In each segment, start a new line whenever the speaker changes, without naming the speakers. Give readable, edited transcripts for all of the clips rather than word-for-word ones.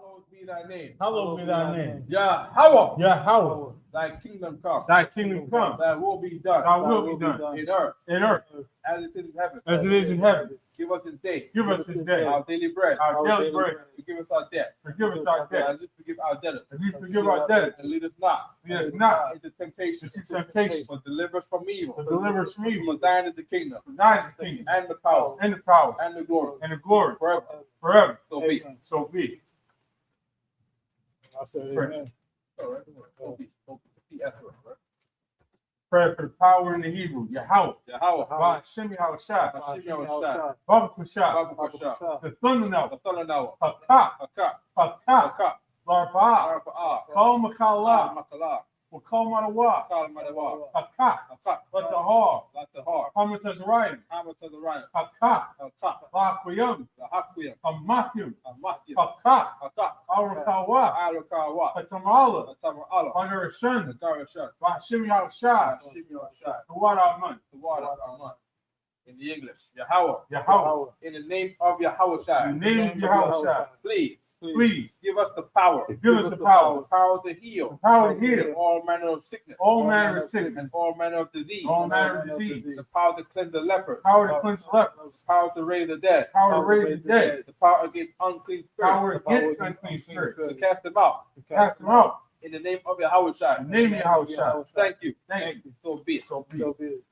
Hallowed be thy name.
Hallowed be thy name.
Yahweh.
Yahweh.
Thy kingdom come.
Thy kingdom come.
Thy will be done.
Thy will be done
In earth.
in earth
As it is in heaven.
as it is in heaven.
Give us this day.
Give us this day
Our daily bread.
our daily bread.
Forgive us our debt.
Forgive us our
As
debts.
we forgive our debtors.
As we forgive our debtors.
And lead us not.
Lead us not
into temptation.
into temptation.
But deliver us from evil.
But deliver us from evil.
For thine is the kingdom.
For thine is the kingdom
And the power.
and the power
And the glory.
and the glory
Forever.
forever.
So be.
So be.
I said
Pray.
amen.
So be. So be. That's right.
Prayer for the power in the Hebrew. Yahweh.
Yahweh.
Ba'ashem Yahushua.
Hashim
Baruch Hushah.
Baruch Hashem.
The thunder
The
now.
thunder now.
Hakah.
Hakah.
Hakah.
Hakah.
Larpa'ah.
Arpa'ah.
Kol Makala.
Makala.
Wakol Madawa.
Kal Madawa.
Hakah.
Hakah.
Let the har.
Like the heart.
Hamat Azrayim.
Hammer to the right.
Hakah.
Hakah.
La'akwayim.
The Hakwiyam.
Hamathim.
Matthew.
Hakah.
Hakah.
Arakawa.
Alukawa.
Hatamala.
Atama Allah.
Under Hashem.
The Garashan.
Ba'ashem Yahushua.
Hashim Yoshai.
The water Aman.
The water. Aman. In the English. Yahweh.
Yahweh.
In the name of Yahweh
In
Shai.
the name of Yahushua.
Please.
Please
Give us the power.
give us the power.
The power to
The
heal.
power to heal.
All manner of sickness.
All manner of sickness.
And all manner of disease.
All manner of disease.
The power to cleanse the leper.
Power to cleanse the leper.
The power to raise the dead.
Power to raise the dead.
The power against unclean spirits.
Power against unclean spirits.
To cast them out.
Cast them out.
In the name of Yahweh Shai.
In the name of Yahushua.
Thank you.
Thank you.
So be it.
So be it.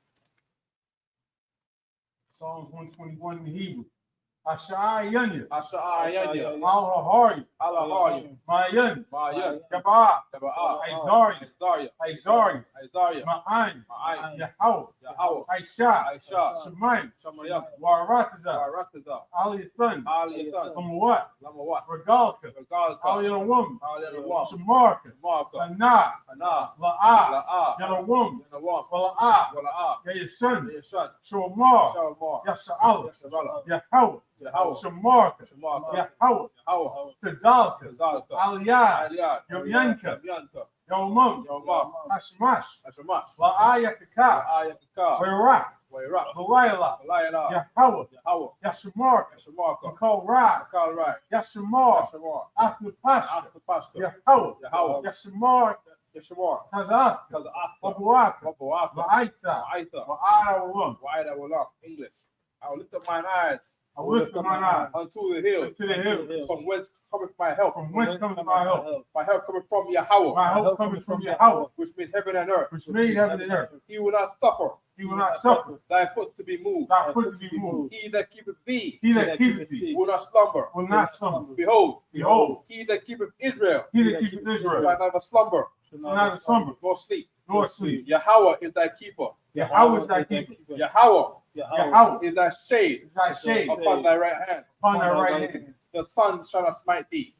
Psalms 121 in the Hebrew. Asha'ayanya.
Asha'ayanya.
Al-Hahari.
Alahari.
Mayan.
Maya.
Yabaa.
Taba'a.
Aizari.
Isaiah.
Aizari.
Isaiah.
Ma'ayin.
Ma'ayin.
Yahweh.
Yahweh.
Aisha.
Aisha.
Shemayim.
Shamayam.
Warataza.
Barakaza.
Ali Thun.
Ali Yathan.
Amawat.
Lamawat.
Regalka.
Regalka.
Ali Yalawum.
Ali Yalawam.
Shamarka.
Marka.
Ana.
Ana.
La'a.
La'a.
Yalawum.
Yanawam.
Wala'a.
Wala'a.
Yayashan.
Yashan.
Shomar.
Shalmar.
Yasha'al.
Yashabala.
Yahweh.
Yahweh.
Shamarka.
Shamarka.
Yahweh.
Yahweh.
Kazalka.
Kazalka.
Aliyah.
Aliyah.
Yomyanka.
Yomyanka.
Yomam.
Yomam.
Hashmash.
Ashamash.
La'ayakaka.
Ayakaka.
Wairak.
Wairaq.
Balayla.
Walayala.
Yahweh.
Yahweh.
Yashamarka.
Yashamarka.
Makol Ra.
Akal Rai.
Yashamar.
Yashamar.
Aknapashka.
Akapashka.
Yahweh.
Yahweh.
Yashamar.
Yashamar.
Kazaka.
Kazaka.
Wabuaka.
Wabuaka.
Ma'aita.
Wa'aita.
Wa'arawum.
Wa'aita Walam. English. I will lift up mine eyes.
I lift up mine eyes
unto the hills.
to the hills.
From whence cometh my help?
From whence cometh my help?
My help cometh from Yahweh.
My help cometh from Yahweh,
Which made heaven and earth.
which made heaven and earth.
He will not suffer
He will not suffer
thy foot to be moved.
thy foot to be moved.
He that keepeth thee
He that keepeth thee
will not slumber.
will not slumber.
Behold,
Behold,
he that keepeth Israel
he that keepeth Israel
shall never slumber
shall neither slumber
nor sleep.
nor sleep.
Yahweh is thy keeper.
Yahweh is thy keeper.
Yahweh
Yahweh
is thy shade
is thy shade
upon thy right hand.
upon thy right hand.
The sun shall not smite thee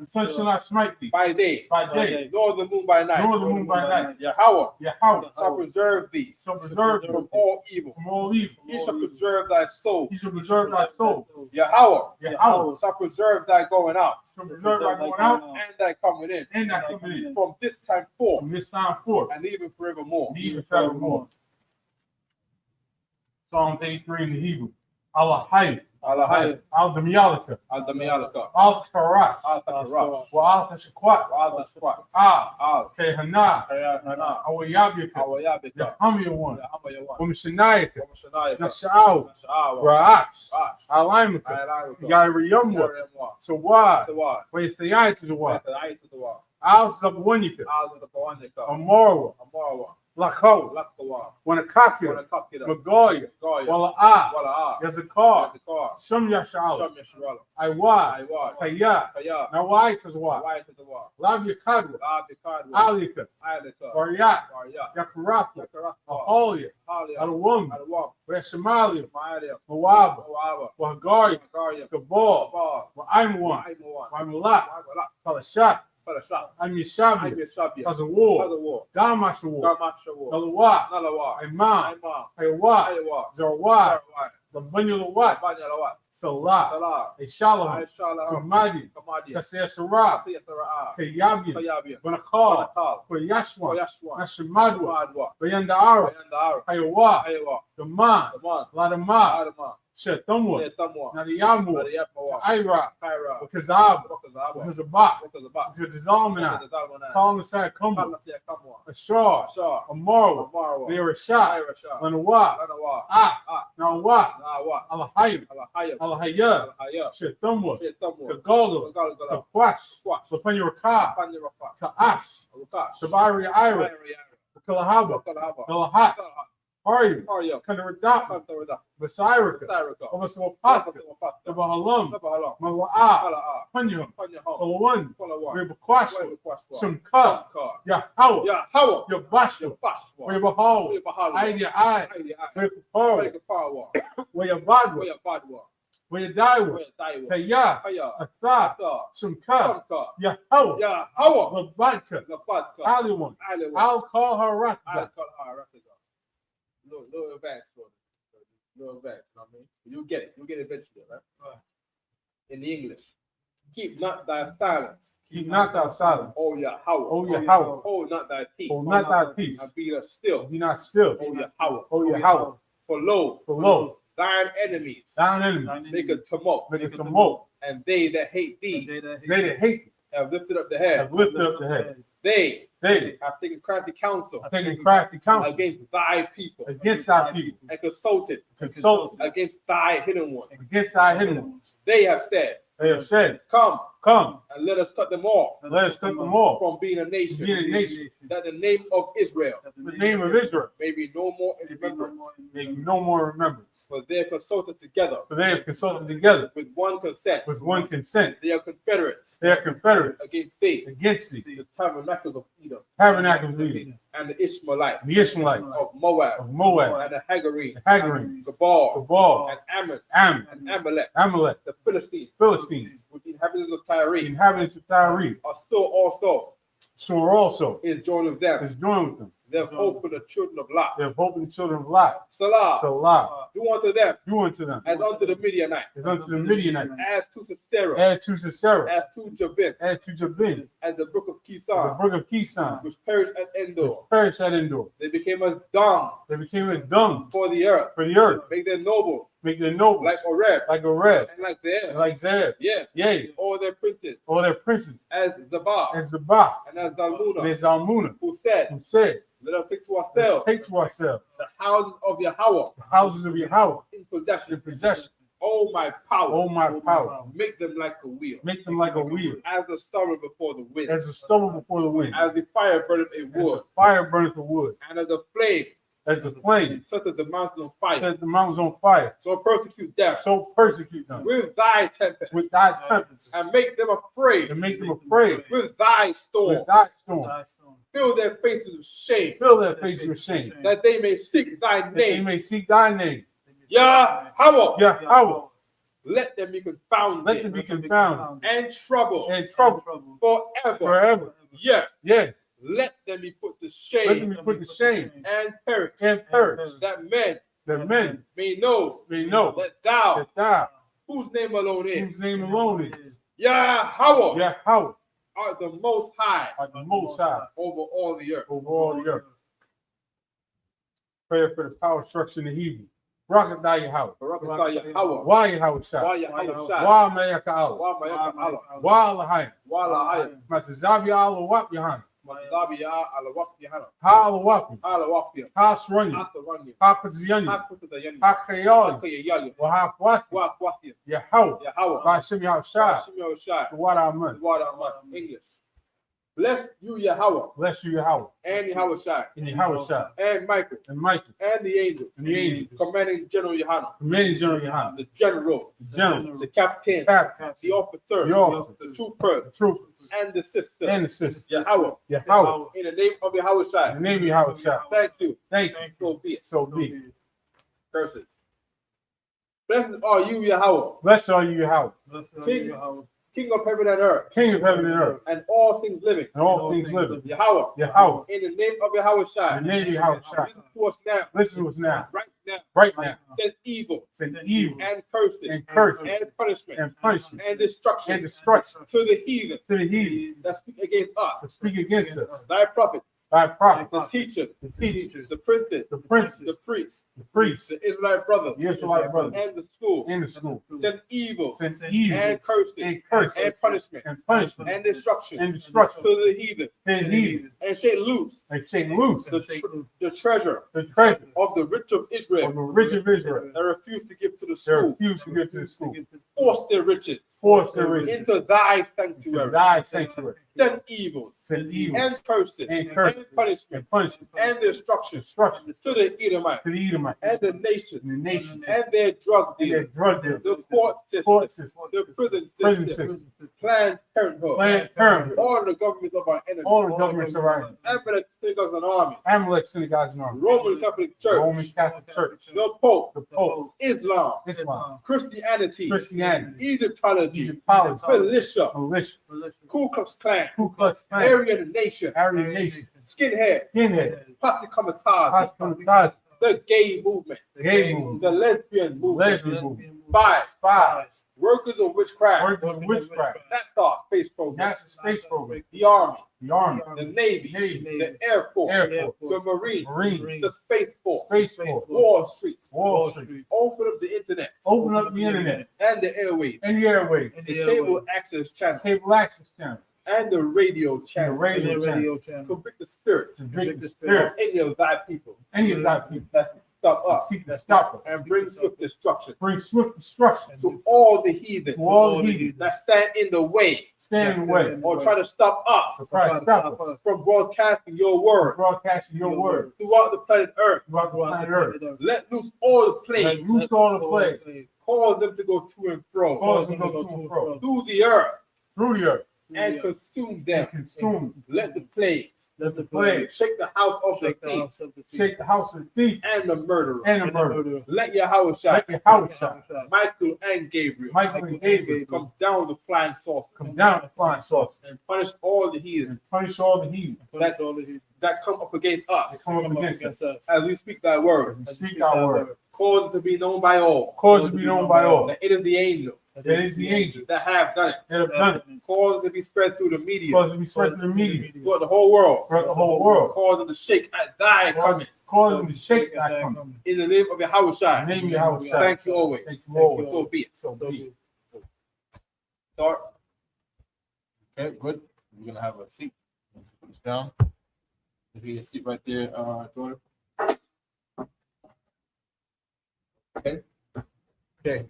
The sun shall not smite thee
by day,
by day,
nor the moon by night.
nor the moon by night.
Yahweh
Yahweh
shall preserve thee
shall preserve thee
from all evil.
from all evil.
He shall preserve thy soul.
He shall preserve thy soul.
Yahweh
Yahweh
shall preserve thy going out
shall preserve thy going out
and thy coming in
and thy coming in
from this time forth
from this time forth
and even forevermore.
and even forevermore. Psalms 83 in the Hebrew. Al-Hayy,
Alahai,
Al-Damiyalika,
Al-Damiyalaka,
Al-Tarash,
Al-Takarash,
Wa-Al-Tashakwat,
Al-Tasquat,
Ah,
Al,
Kehana,
Kayana,
Awayabika,
Awayabika,
Yahamiyawan,
Yahamayawan,
Umshanayaka,
Wamshanayaka,
Nasha'aw,
Nasha'awa,
Ra'ash,
Rash,
Alaimaka,
Ayalaka,
Yairiyamwa,
Yaremwa,
Sawad,
Sawad,
Waithayatazawa,
Ayatawa,
Al-Zabwanika,
Al-Zabawanika,
Amorwa,
Amarawa,
Lakawa,
Lakawa,
Wanakakira,
Wanakakira,
Magoya,
Goya,
Wala'a,
Wala'a,
Yazakar,
Yazakar,
Shum Yasha'aw,
Sham Yasharala,
Iwa,
Iwad,
Kaya,
Kaya,
Nawaitazwa,
Wayatawa,
Labyakadwa,
Abikadwa,
Alika,
Alika,
Waryat,
Warya,
Yakarapha,
Yakarakwa,
Aholia,
Halia,
Alawum,
Alawam,
Weshamalia,
Maalia,
Moaba,
Moaba,
Wahagaria,
Garia,
Gabal,
Bar,
Wa'aimawan,
Aimawan,
Waimalak,
Waimalak,
Palashat,
Parashat,
Amishabia,
Aimyashabia,
Kazawar,
Kazawar,
Damashawar,
Garmashawar,
Galawa,
Nalawa,
Imam,
Aima,
Ayawa,
Ayawa,
Zarwa,
Zarwai,
Lambanyalawat,
Banyalawat,
Salah,
Salah,
Ishalah,
Aishala,
Kamadi,
Kamadi,
Kasir Sarah,
Asiya Sarah,
Kayabia,
Kayabia,
Banakal,
Banakal,
Koyashwa,
Koyashwa,
Nashimadwa,
Madwa,
Bayandara,
Ayandar,
Ayawa,
Ayawa,
Gaman,
Daman,
Ladama,
Adama,
Shetamwa,
Shetamwa,
Nadiyamu,
Nadiyamu,
Ira,
Kaira,
Wakazaba,
Wakazaba,
Wakazaba,
Wakazaba,
Wakazalmana,
Wakazalmana,
Kalasai Kumba,
Kalasia Kamwa,
Ashar,
Shah,
Amara,
Marwa,
Mirashah,
Irasha,
Lanawa,
Lanawa,
Nawa,
Nawa,
Alahayim,
Alahayim,
Alahaya,
Alahaya,
Shetamwa,
Shetamwa,
Kagala,
Galgala,
Kakwash,
Squash,
Lapanyaraka,
Paniraka,
Kaash,
Rukash,
Shabari Ira, Kalahaba,
Wakalahaba,
Kalahat, Harim,
Haryam,
Kandaradap,
Kantarada,
Basirika,
Syrika,
Obasawapaka,
Wapata,
Tabahalam,
Nabahala,
Mala'a,
Kala'a,
Panyam,
Panyaham,
Kalawan,
Kalawan,
Ribakwashwa,
Wakwashwa,
Sumka,
Shamka,
Yahawa,
Yahawa,
Yabashwa,
Yabashwa,
Ribahawa,
Wabahala,
Ida I,
Aidi Ai,
Ribapawa,
Wakapawa,
Wayabadwa,
Wayabadwa,
Wayadaiwa,
Wayadaiwa,
Kaya,
Kaya,
Atha,
Atha,
Sumka,
Shamka,
Yahawa,
Yahawa,
Labadka,
Nabatka,
Aliwan,
Aliwa,
I'll call her Rakza.
Al-Qadha, little advanced for it. Little advanced, you know what I mean? You'll get it. You'll get it eventually, right? In the English. Keep not thy silence.
Keep not thy silence.
O Yahweh.
O Yahweh.
Hold not thy peace.
Hold not thy peace.
And be thou still.
Be not still.
O Yahweh.
O Yahweh.
For lo, thine enemies
Thine enemies
make a tumult.
make a tumult.
And they that hate thee
They that hate
have lifted up the head.
have lifted up the head.
They
They
have taken crafty counsel
are taking crafty counsel
against thy people.
against thy people.
And consulted
Consulted
against thy hidden ones.
against thy hidden ones.
They have said,
They have said,
come
come,
and let us cut them off
and let us cut them off.
from being a nation,
Being a nation.
that the name of Israel
The name of Israel
may be no more in remembrance.
may be no more remembrance.
For they have consulted together
For they have consulted together
with one consent.
with one consent.
They are confederates
They are confederate
against thee,
against thee,
the tabernacles of Edom,
tabernacles of Edom,
and the Ishmaelites
the Ishmaelites
of Moab,
of Moab,
and the Hagarenes,
the Hagarenes,
Gabal,
Gabal,
and Ammon,
Ammon,
and Amalek,
Amalek,
the Philistines,
Philistines,
with the inhabitants of
the
Tyre,
inhabitants of Tyre,
are still also
so also
is joined with them.
is joined with them.
They have hope for the children of Lot.
They have hope in the children of Lot.
Salah,
So Lot,
do unto them
do unto them
as unto the Midianites,
as unto the Midianites,
as to Sisera,
as to Sisera,
as to Jabin,
as to Jabin,
as the brook of
the
Kison,
brook of Kison,
which perished at
which
Endor.
perished at Endor.
They became as dung
They became as dung
for the earth.
for the earth,
Make them noble,
make their nobles
like Oreb,
like a red,
and like the
and
air.
like Zeb,
Yeah,
yea,
all their princes,
all their princes,
as Zabah,
and Zabah,
and as
and
Zalmunna,
as Zalmunna,
who said,
who said,
let us take to
let's
ourselves
take to ourselves
the houses of Yahweh
the houses of Yahweh
in
in
possession.
possession.
Oh, my power,
Oh, my power,
make them like a wheel,
make them like a wheel,
as the stubble before the wind,
as a stubble before the wind,
as the fire burneth a
as
wood,
the fire burneth the wood,
and as a flame
as the flame
setteth the mountains on fire.
set the mountains on fire.
So persecute them
So persecute them
with thy tempest,
with thy tempest,
and make them afraid
and make them afraid
with thy storm.
with thy storm.
Fill their faces with shame,
Fill their faces with shame,
that they may seek thy
that they
name.
may seek thy name.
Yahweh,
Yahweh,
let them be confounded
let them be confounded
and troubled
and troubled
forever.
forever.
Yeah,
Yeah,
let them be put to
let them
shame
be put to shame
and perish,
and perish,
that men
that men
may know
may know
that thou,
that thou,
whose name alone
whose
is
name alone is
Yahweh,
Yahweh,
art the most high
are the most high
over all the earth.
over all the earth. Prayer for the power structure in the Hebrew. Rocket thy Yahweh.
Barakatah Yahweh.
Why Yahweh Shah?
Why Yahweh Shai?
Why Mayaka Allah?
Why Mayaka Allah?
Why Lahayim?
Why Lahayim?
Matazabi Allah Wap Yahan.
Matazabi Alawak Yahana.
Ha Allah Wapi.
Alawak
Ha Sranya.
Asaranya.
Ha Patziyanya.
Hakutayani.
Ha Khayali.
Hakayayali.
Wa Kwati.
Wakwati.
Yahweh.
Yahweh.
By Shem Yahweh Shah.
Shimei Shai.
What Amen.
English. Bless you, Yahweh,
Bless you, Yahweh.
and Yahweh Shai,
And Yahweh Shah.
and Michael,
And Michael.
and the angel,
And the angels.
commanding General Yohana,
Commanding General Yahan.
the general,
The general.
the captain,
Captain.
the officer,
The officer.
the trooper,
The troopers.
and the sister,
And the sisters.
Yahweh,
Yahweh.
in the name of Yahweh
In
Shai.
the name of Yahweh Shah.
Thank you.
Thank you.
So be it.
So be it.
Curses. Blessed are you, Yahweh,
Blessed are you, Yahweh.
King of heaven and earth,
King of heaven and earth.
and all things living.
And all things living.
Yahweh,
Yahweh.
in the name of Yahweh Shai.
In the name of Yahweh Shah.
Listen to us now,
Listen to us now.
right now.
Right now.
Send evil
Send evil
and curses
and curses
and punishment
and punishment
and destruction
and destruction
to the heathen
to the heathen
that speak against
to
us,
speak against us.
thy prophets,
thy prophets,
the teachers,
the teachers,
the princes,
the princes,
the priests,
the
Israelite brothers,
Israelite brothers,
and the school,
in the school,
send evil,
since evil,
and cursing, and punishment, and destruction, to the heathen, and shake loose the treasure of the rich of Israel, that refuse to give to the school, force their riches into thy sanctuary, send evil, and cursing, and punishment, and destruction to the Edomites, and the nation, and their drug dealers, the court system, the prison system, Planned Parenthood, all the governments of our enemies, Amalek synagogues and armies, Roman Catholic Church, the Pope, Islam, Christianity, Egyptology, militia, Ku Klux Klan, Aryan Nation, skinhead, Posse Comitatus, the gay movement, the lesbian movement, spies, workers of witchcraft, that's our space program, the army, the navy, the air force, the marine, the space force, Wall Street, open up the internet, and the airwaves, the cable access channel, and the radio channel, convict the spirit of any of thy people, that stop us, and bring swift destruction to all the heathen that stand in the way, or try to stop us from broadcasting your word throughout the planet Earth. Let loose all the plagues, cause them to go to and fro through the earth, and consume them. Let the plagues shake the house of the thief, and the murderer. Let Yahushua, Michael and Gabriel come down with flying saucers, and punish all the heathen that come up against us, as we speak thy word. Cause it to be known by all. That it is the angels that have done it. Cause it to be spread through the media. Throughout the whole world. Cause it to shake at thy coming. In the name of Yahushua. Thank you always. So be it. Start. Okay, good. We're gonna have a seat. Put this down. If you can sit right there, daughter. Okay.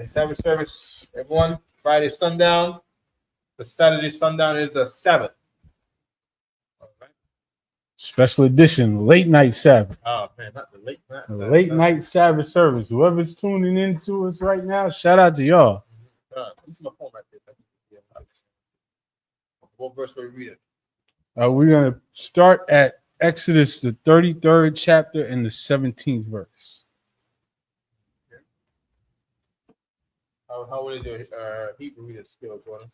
Sabbath service, everyone. Friday sundown. The Saturday sundown is the Sabbath. All right.
Special edition, late night Sabbath.
Oh man, not the late night.
Late night Sabbath service. Whoever's tuning into us right now, shout out to y'all.
This is my phone right there. What verse are we reading?
We're gonna start at Exodus, the 33rd chapter and the 17th verse.
How is your Hebrew reading skill, Jordan?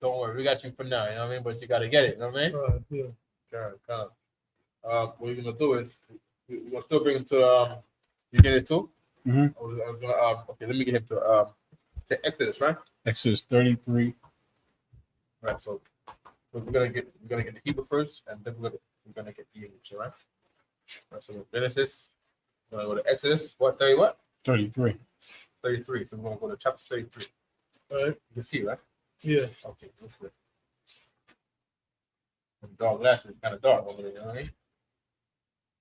Don't worry, we got you for now, you know what I mean? But you got to get it, you know what I mean?
Yeah.
Come. What we're going to do is, we're going to still bring him to, you get it too?
Mm-hmm.
Okay, let me get him to Exodus, right?
Exodus 33.
Right, so we're gonna get the Hebrew first, and then we're gonna get the English, all right? Right, so Genesis, we're gonna go to Exodus, what, 30 what?
33.
33, so we're gonna go to chapter 33. All right, you can see, right?
Yeah.
Okay, let's see. The dark glasses, kind of dark over there, you know what I mean?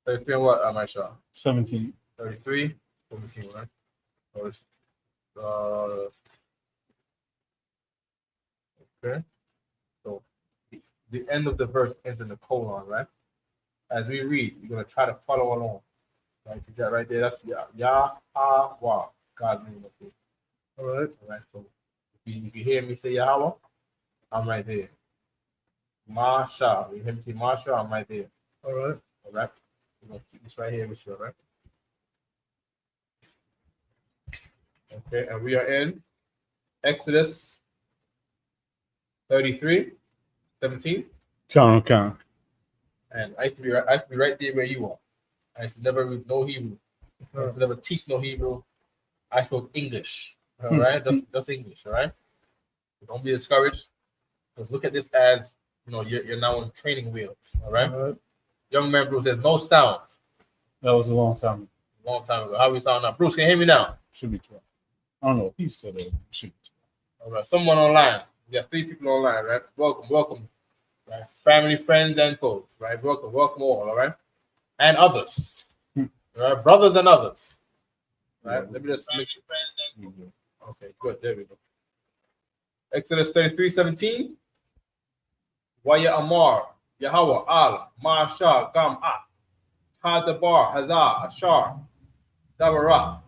33 and what, Maisha?
17.
33, 17, right? So it's, okay. So the end of the verse ends in the colon, right? As we read, you're gonna try to follow along. Right, you got right there. That's Yahweh, God's name. Okay. All right. So if you hear me say Yahweh, I'm right there. Masha, you hear me say Masha, I'm right there. All right. We're gonna keep this right here with you, all right? Okay, and we are in Exodus 33, 17.
Count.
And I used to be right there where you are. I used to never read no Hebrew. I used to never teach no Hebrew. I spoke English. All right, that's English. All right. Don't be discouraged.
So look at this as, you're now on training wheels. All right. Young man Bruce says no sounds.
That was a long time ago.
Long time ago. How we sound now? Bruce, can you hear me now?
Should be 12. I don't know if he's still there. Should be
12. All right. Someone online. We got 3 people online, right? Welcome. Right? Family, friends, and foes, right? Welcome all, all right? And others. Right? Brothers and others. Right? Let me just make sure. Okay, good. There we go. Exodus 33:17. Waya Amar, Yahweh, Al, Mashah, Gam, At, Hadabar, Hazar, Ashar, Davara.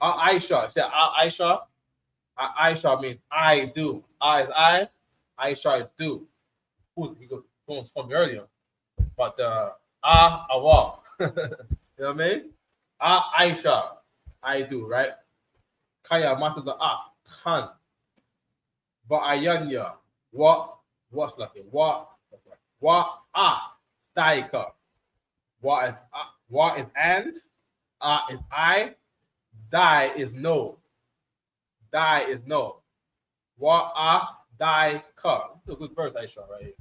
Aisha. Say Aisha. Aisha means I do. I is I. Aisha is do. He goes from earlier. But Awa. You know what I mean? Aisha. I do, right? Kaya matters the Khan. Ba'ayanya. What's like it? What Daika. What is and? Is I. Die is no. Die is no. What die ka. This is a good verse, Aisha, right here.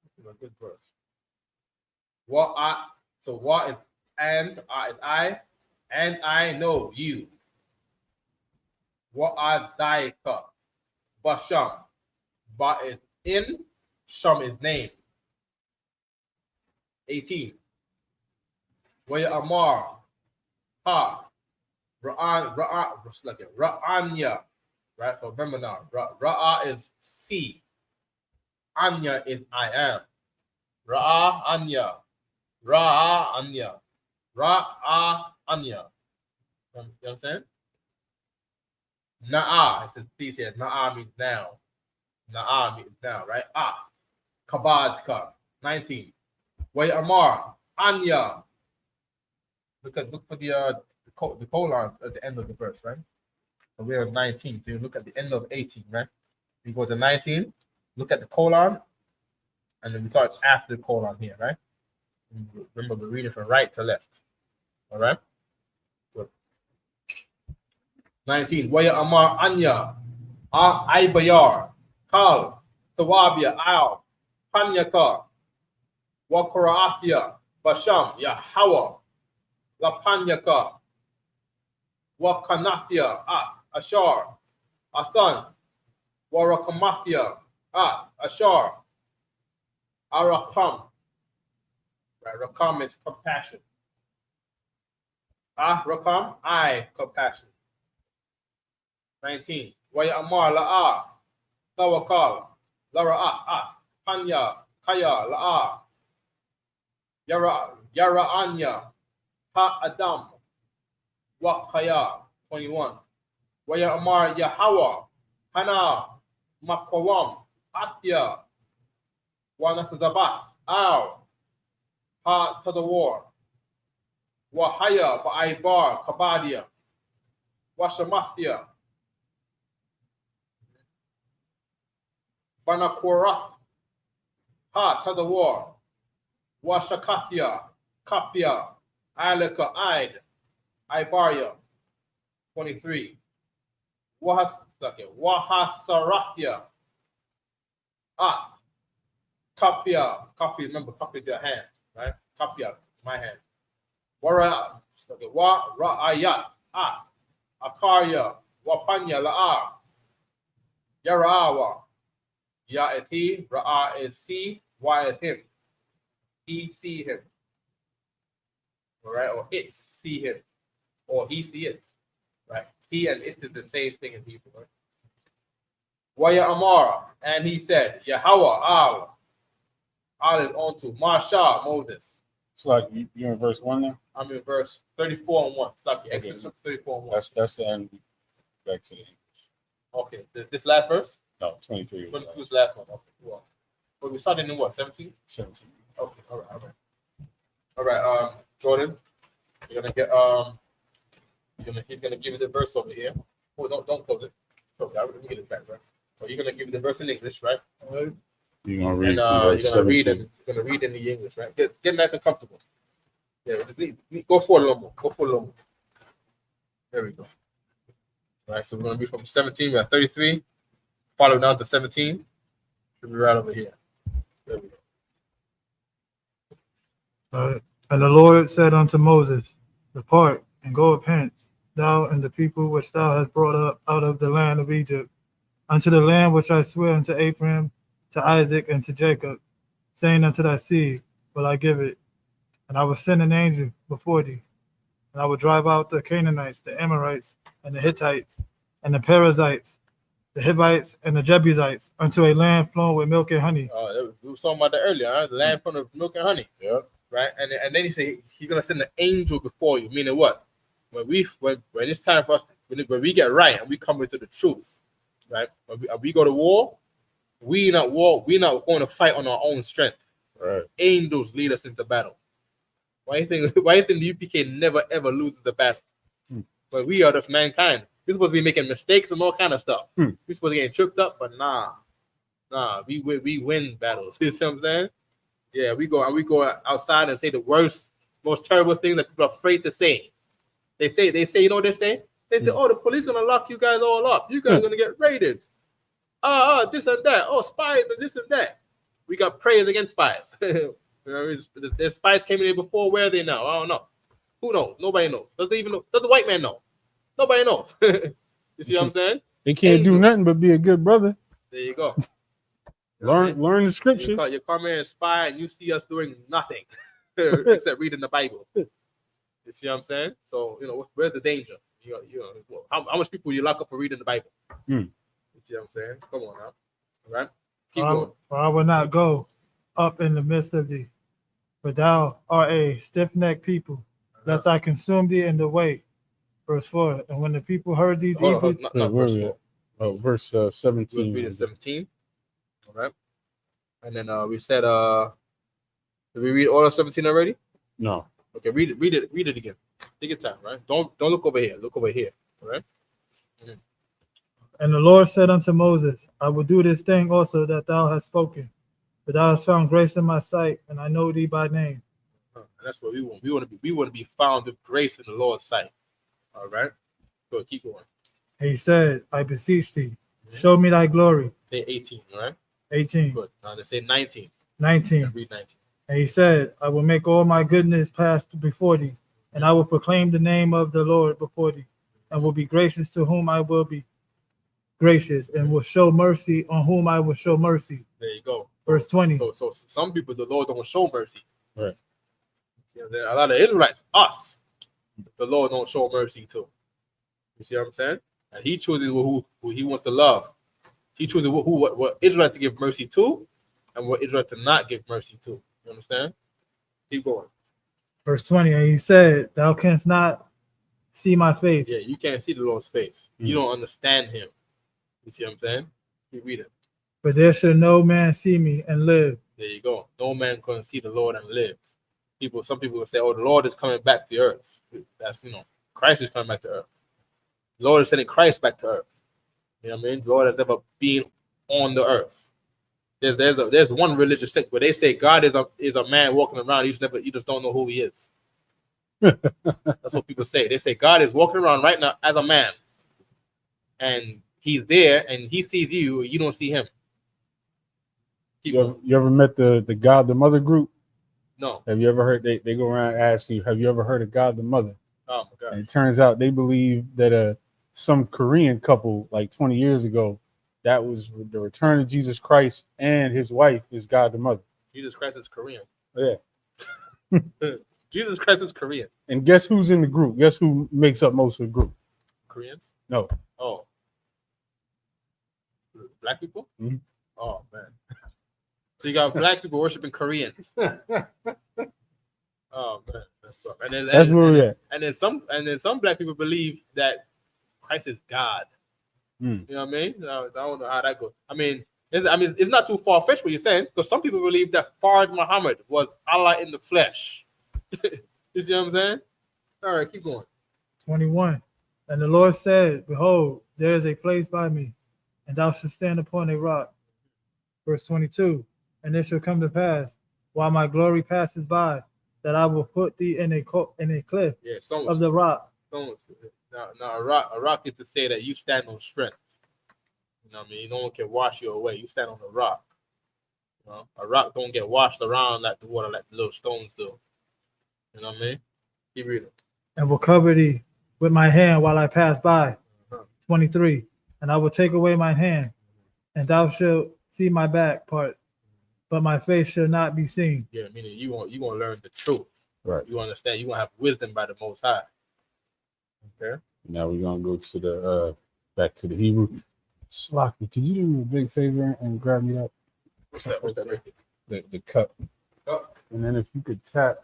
This is a good verse. So what is and? Is I. And I know you. What die ka. Basham. Ba is in. Sham is name. 18. Waya Amar. Ha. Ra'anya, right? So remember now, Ra'a is see. Anya is I am. Ra'anya. Ra'anya. Ra'anya. You know what I'm saying? Na'a, it says please here. Na'a means now. Na'a means now, right? Kabadka. 19. Way Amar. Anya. Look for the colon at the end of the verse, right? So we have 19. So you look at the end of 18, right? We go to 19, look at the colon, and then we start after the colon here, right? Remember, we're reading from right to left. All right? Good. 19. Waya Amar Anya, Aybayar, Kal, Tawabia, Al, Panyaka, Wakarathia, Basham, Yahawa, Lapanyaka, Wakanathia, Ashar, Athan, Warakamathia, Ashar, Arakam. Right, Rakam is compassion. Rakam, I, compassion. 19. Waya Amar La'a, Tawakal, Lara Panya, Kaya, La'a, Yara Anya, Ha Adam, Wakaya. 21. Waya Amar Yahawa, Hana, Makawam, Atya, Wanatazabat, Al, Ha to the war, Wahaya, Ba'aibar, Kabadia, Washamathia, Banakorath, Ha to the war, Washakathia, Kapia, Aleka, Id, Ibaria. 23. Wahasarathia, Kapia, remember, Kapia is your hand, right? Kapia, my hand. Ra'ayat, Akarya, Wapanya, La'a, Yara'awa. Ya is he, Ra'a is see, Y is him. He see him. All right, or it see him, or he see it. Right, he and it is the same thing in Hebrew. Right? Waya Amara, and he said, Yahweh, Al is on to Marsha, Moses.
It's like you're in verse 1 now?
I'm in verse 34 and 1. It's like Exodus 34 and 1.
That's the end. Back to the English.
Okay, this last verse?
No, 23.
22 is the last one. Okay, well. But we started in what, 17?
17.
Okay, all right. Jordan, you're gonna get he's gonna give you the verse over here. Oh, don't close it. So let me get it back, right? So you're gonna give you the verse in English, right?
You're gonna read.
And you're gonna read in the English, right? Get nice and comfortable. Yeah, just go for a little more. There we go. All right, so we're gonna read from 17. We have 33, follow down to 17. Should be right over here. There we go.
And the Lord said unto Moses, Depart and go up hence, thou and the people which thou hast brought up out of the land of Egypt, unto the land which I swear unto Abraham, to Isaac, and to Jacob, saying unto thy seed will I give it. And I will send an angel before thee, and I will drive out the Canaanites, the Amorites, and the Hittites, and the Perizzites, the Hivites, and the Jebusites, unto a land flowing with milk and honey.
We were talking about that earlier, huh? The land full of milk and honey.
Yeah.
Right? And then he said he's gonna send an angel before you, meaning what? When it's time for us, when we get right and we come into the truth, right? When we go to war, we're not going to fight on our own strength.
Right.
Angels lead us into battle. Why do you think the UPK never ever loses the battle? But we are just mankind. We're supposed to be making mistakes and all kind of stuff. We're supposed to get tripped up, but nah, we win battles. You see what I'm saying? Yeah, we go outside and say the worst, most terrible thing that people are afraid to say. They say, you know what they say? They say, oh, the police gonna lock you guys all up. You guys gonna get raided. This and that. Oh, spies and this and that. We got prayers against spies. You know, the spies came in here before. Where are they now? I don't know. Who knows? Nobody knows. Does the white man know? Nobody knows. You see what I'm saying?
They can't do nothing but be a good brother.
There you go.
Learn the scripture.
You come here and spy, and you see us doing nothing except reading the Bible. You see what I'm saying? So where's the danger? How much people you lock up for reading the Bible? You see what I'm saying? Come on now. All right. Keep going.
For I will not go up in the midst of thee, for thou art a stiff-necked people, lest I consume thee in the way. Verse 4. And when the people heard these evil,
verse 17.
Let's read it 17. All right. And then we said, did we read all of 17 already?
No.
Okay, read it again. Take your time, right? Don't look over here. Look over here. All right.
And the Lord said unto Moses, I will do this thing also that thou hast spoken, for thou hast found grace in my sight, and I know thee by name.
And that's what we want. We want to be found with grace in the Lord's sight. All right. Go keep going.
And he said, I beseech thee, show me thy glory.
Say 18, all right?
18.
Good. Now they say 19.
19.
Read 19.
And he said, I will make all my goodness pass before thee, and I will proclaim the name of the Lord before thee, and will be gracious to whom I will be gracious, and will show mercy on whom I will show mercy.
There you go.
Verse 20.
So some people the Lord don't show mercy.
Right.
A lot of Israelites, us, the Lord don't show mercy to. You see what I'm saying? And he chooses who he wants to love. He chooses what Israel to give mercy to, and what Israel to not give mercy to. You understand? Keep going.
Verse 20. And he said, thou canst not see my face.
Yeah, you can't see the Lord's face. You don't understand him. You see what I'm saying? Keep reading.
But there shall no man see me and live.
There you go. No man can see the Lord and live. Some people will say, oh, the Lord is coming back to earth. That's, Christ is coming back to earth. The Lord is sending Christ back to earth. You know what I mean? The Lord has never been on the earth. There's one religious sect where they say God is a man walking around. You just don't know who he is. That's what people say. They say God is walking around right now as a man, and he's there, and he sees you. You don't see him.
You ever met the God the Mother group?
No.
Have you ever heard they go around asking you, have you ever heard of God the Mother?
Oh my God.
And it turns out they believe that some Korean couple like 20 years ago, that was the return of Jesus Christ, and his wife is God the Mother.
Jesus Christ is Korean.
Yeah.
Jesus Christ is Korean.
And guess who's in the group? Guess who makes up most of the group?
Koreans?
No.
Oh. Black people?
Mm-hmm.
Oh man. So you got black people worshiping Koreans. Oh man, that's tough.
That's where we're at.
And then some black people believe that Christ is God. You know what I mean? I don't know how that goes. It's not too far fetched what you're saying, because some people believe that Farad Muhammad was Allah in the flesh. You see what I'm saying? All right, keep going.
21. And the Lord said, behold, there is a place by me, and thou shalt stand upon a rock. Verse 22. And it shall come to pass, while my glory passes by, that I will put thee in a cliff of the rock.
Now a rock is to say that you stand on strength. You know what I mean? No one can wash you away. You stand on a rock. You know? A rock don't get washed around like the water, like the little stones do. You know what I mean? Keep reading.
And will cover thee with my hand while I pass by. 23. And I will take away my hand, and thou shalt see my back part, but my face shall not be seen.
Yeah, meaning you want to learn the truth.
Right.
You understand. You want to have wisdom by the Most High. Okay.
Now we're gonna go to the back to the Hebrew. Slocky, could you do me a big favor and grab me that?
What's that? What's that? Right there?
The cup.
Oh.
And then if you could tap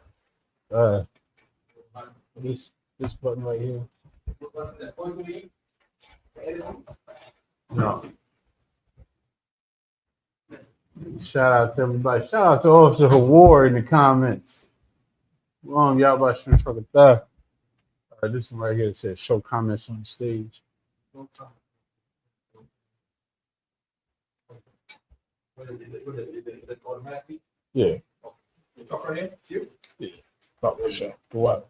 this button right here. No. Shout out to everybody. Shout out to Officer Hawar in the comments. Y'all about to fucking that. This one right here that says show comments on the stage. Yeah. Yeah. Probably sure. What?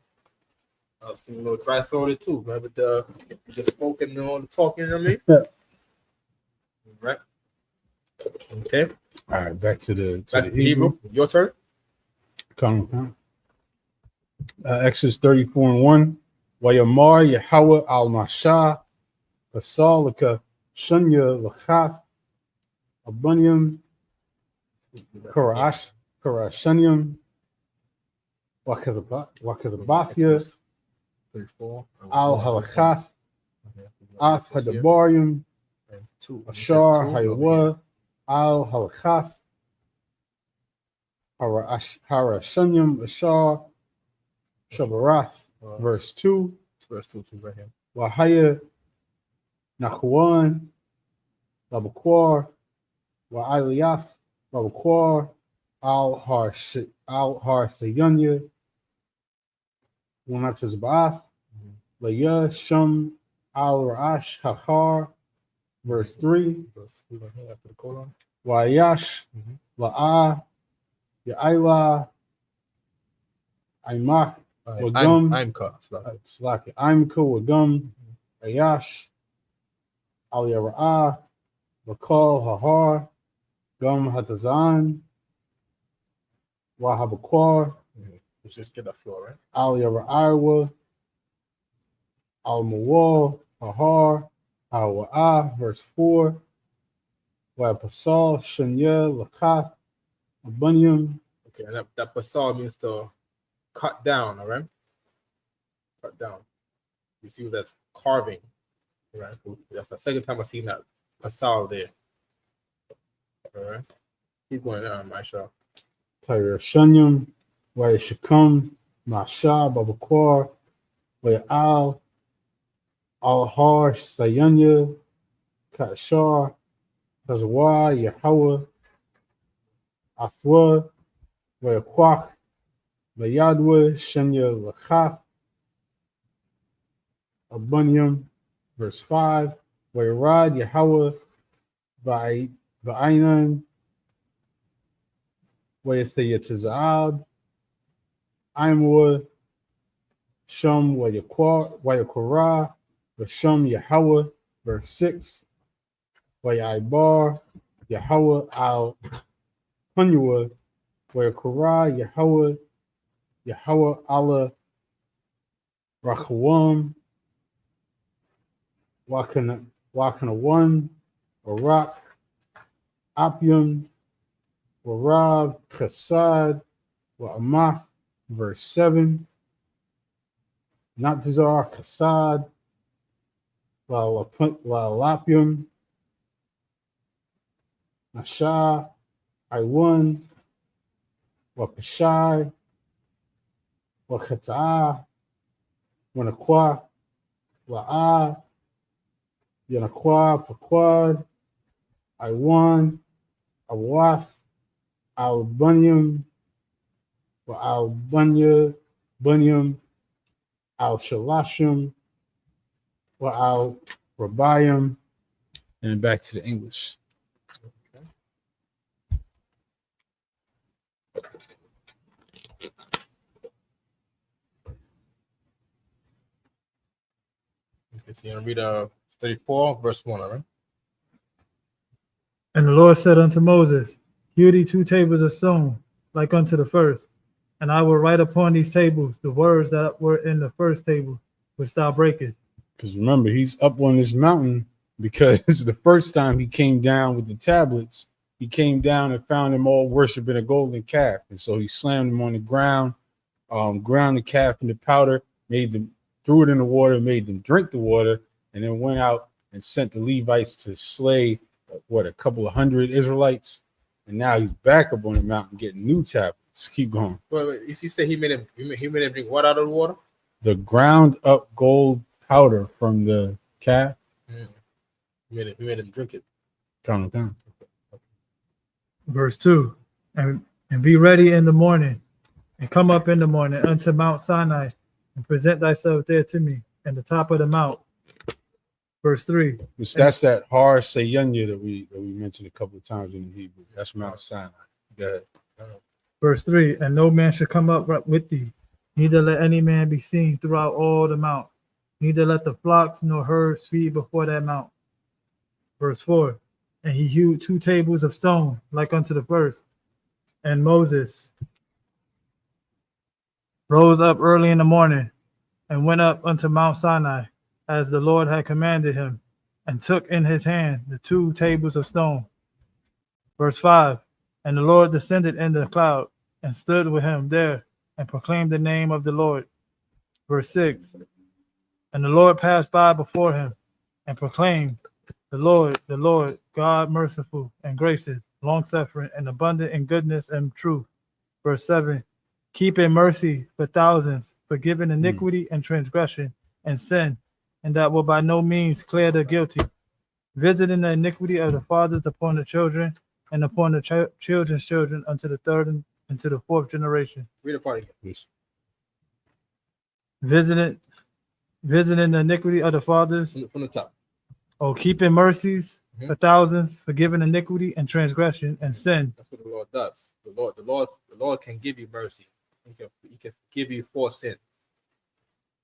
I was feeling a little dry throated too, man, with the smoking and all the talking, you know what I mean?
Yeah.
Right. Okay.
All right, back to the
Hebrew. Your turn.
Come. Exodus 34:1. Wayamar Yahweh al Mashah, Basalika, Shunya Lachath, Abunium, Karashanium, Wakadabathia,
34.
Al Halachath, Ath Hadabarium, Ashar Hayawa, Al Halachath, Harashanium, Ashar, Shabarath, verse 2.
Verse 2 right here.
Wahaya Nahuan, Labaquar, Wa'iliath, Labaquar, Al Har Sayunya, Wanatazbath, Laya Shum, Al Ra'ash Hahar, verse 3.
Verse 3 right here after the colon.
Wayash, La'ah, Ya'ila, Aimak, Wagum, Imka, Wagum, Ayash, Al Yara'ah, Bakal, Hahar, Gum Hatazan, Wahabakwar,
Let's just get the floor, right?
Al Yara'awa, Al Mawal, Hahar, Al Wa'ah, verse 4, Wapasal, Shanya, Lakath, Abunium.
Okay, and that basal means to cut down, all right? Cut down. You see that's carving, right? That's the second time I've seen that basal there. All right. Keep going, Aisha.
Shanyum, Wayashakum, Masha, Babakwar, Wayal, Al Har, Sayanya, Kashar, Tazwa, Yahweh, Athwa, Wayakwak, Vayadwa, Shanya, Lachath, Abunium, verse 5, Wayrad, Yahweh, Va'ainan, Wayathayatazad, Imwa, Shum, Wayakwara, Vashum, Yahweh, verse 6, Wayaibar, Yahweh, Al Hunyua, Wayakwara, Yahweh, Allah, Rakawam, Wakana 1, Barak, Apium, Warab, Chasad, Wa'amath, verse 7, Natzar, Chasad, La'alapium, Nasha, Iwan, Wapashai, Wakata'ah, Wanakwa, Wa'ah, Yanakwa, Paquad, Iwan, Awath, Al-Bunyam, Bunyam, Al-Shalashim, Al-Rabayim, and then back to the English.
Okay, so you're going to read 34, verse 1, all right?
And the Lord said unto Moses, Hew thee 2 tables of stone, like unto the first, and I will write upon these tables the words that were in the first table, which thou breakest.
Because remember, he's up on this mountain because the first time he came down with the tablets, he came down and found them all worshiping a golden calf. And so he slammed them on the ground, ground the calf into powder, made them, threw it in the water, made them drink the water, and then went out and sent the Levites to slay, a couple of hundred Israelites. And now he's back up on the mountain getting new tablets. Keep going.
Wait. You said he made him drink what out of the water?
The ground up gold powder from the calf.
He made him drink it.
Count it down.
Verse 2, and be ready in the morning, and come up in the morning unto Mount Sinai, and present thyself there to me, in the top of the mount. Verse 3.
That's that Har Sayanya that we mentioned a couple of times in the Hebrew. That's Mount Sinai. Go ahead.
Verse 3, and no man shall come up with thee, neither let any man be seen throughout all the mount, neither let the flocks nor herds feed before that mount. Verse 4, and he hewed 2 tables of stone, like unto the first. And Moses rose up early in the morning, and went up unto Mount Sinai, as the Lord had commanded him, and took in his hand the 2 tables of stone. Verse 5, and the Lord descended in the cloud, and stood with him there, and proclaimed the name of the Lord. Verse 6, and the Lord passed by before him, and proclaimed, the Lord, God merciful and gracious, long-suffering, and abundant in goodness and truth. Verse 7, keeping mercy for thousands, forgiving iniquity and transgression and sin, and that will by no means clear the guilty, visiting the iniquity of the fathers upon the children, and upon the children's children unto the 3rd and to the 4th generation.
Read the part again, please.
Visiting the iniquity of the fathers.
From the top.
Oh, keeping mercies for thousands, forgiving iniquity and transgression and sin.
That's what the Lord does. The Lord can give you mercy. He can give you for sin.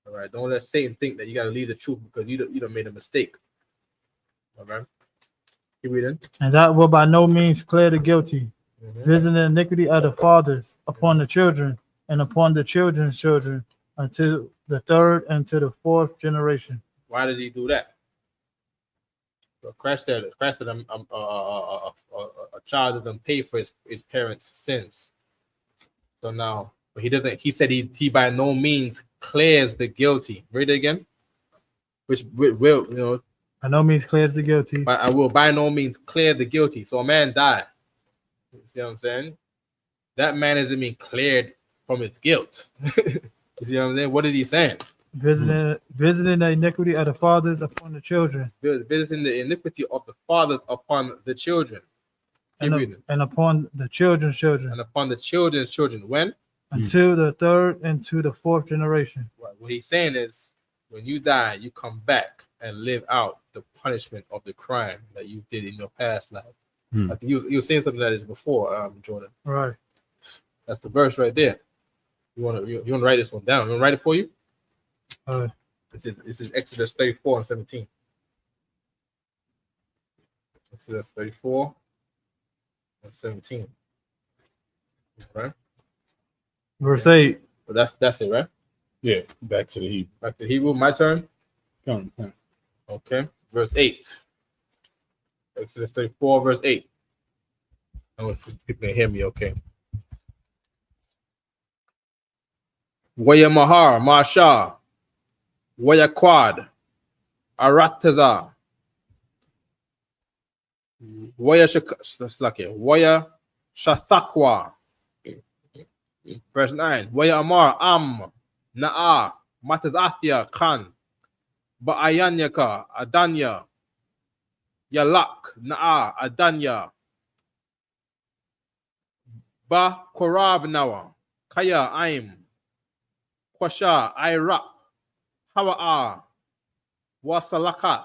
All right. Don't let Satan think that you got to leave the truth because you don't made a mistake. All right. Keep reading.
And that will by no means clear the guilty, visiting the iniquity of the fathers upon the children and upon the children's children until the 3rd and to the 4th generation.
Why does he do that? So Christ said a child doesn't pay for his parents' sins. So now, but he said he by no means clears the guilty. Read it again. Which will,
by no means clears the guilty.
But I will by no means clear the guilty. So a man died. You see what I'm saying? That man isn't being cleared from his guilt. You see what I'm saying? What is he saying?
Visiting the iniquity of the fathers upon the children.
Visiting the iniquity of the fathers upon the children.
And upon the children's children.
And upon the children's children. When?
Until the 3rd and to the 4th generation.
What he's saying is, when you die, you come back and live out the punishment of the crime that you did in your past life. Like you were saying something that is before, Jordan.
Right.
That's the verse right there. You want to write this one down? You want to write it for you? This is Exodus 34 and 17. Exodus 34 and 17. Right?
Verse 8.
But that's it, right?
Yeah, back to the Hebrew.
Back to Hebrew, my turn.
Come on.
Okay, verse 8. Exodus 34, verse 8. I don't know if people can hear me okay. Waya Mahar, Masha, Waya Quad, Arataza, Waya Shathakwa. Verse 9. Waya Amar, Na'a, Matazathia, Khan, Ba'ayanyaka, Adanya, Yalak, Na'a, Adanya, Ba Korab Nawa, Kaya, Aim, Kwasha, Iraq, Hawa'a, Wasalakat.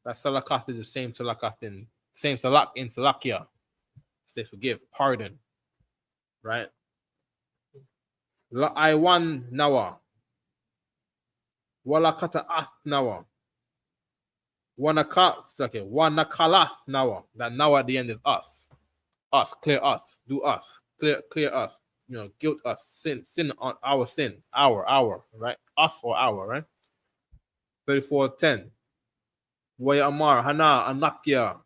That Salakat is the same Salakat in Salak in Salakia. Say forgive, pardon. Right? La Iwan Nawa. Walakata Ath Nawa. Wanakalath Nawa. That now at the end is us. Us, clear us, do us, clear us, guilt us, sin on our sin, our, right? Us or our, right? 34:10. Waya Amar, Hana, Anakia,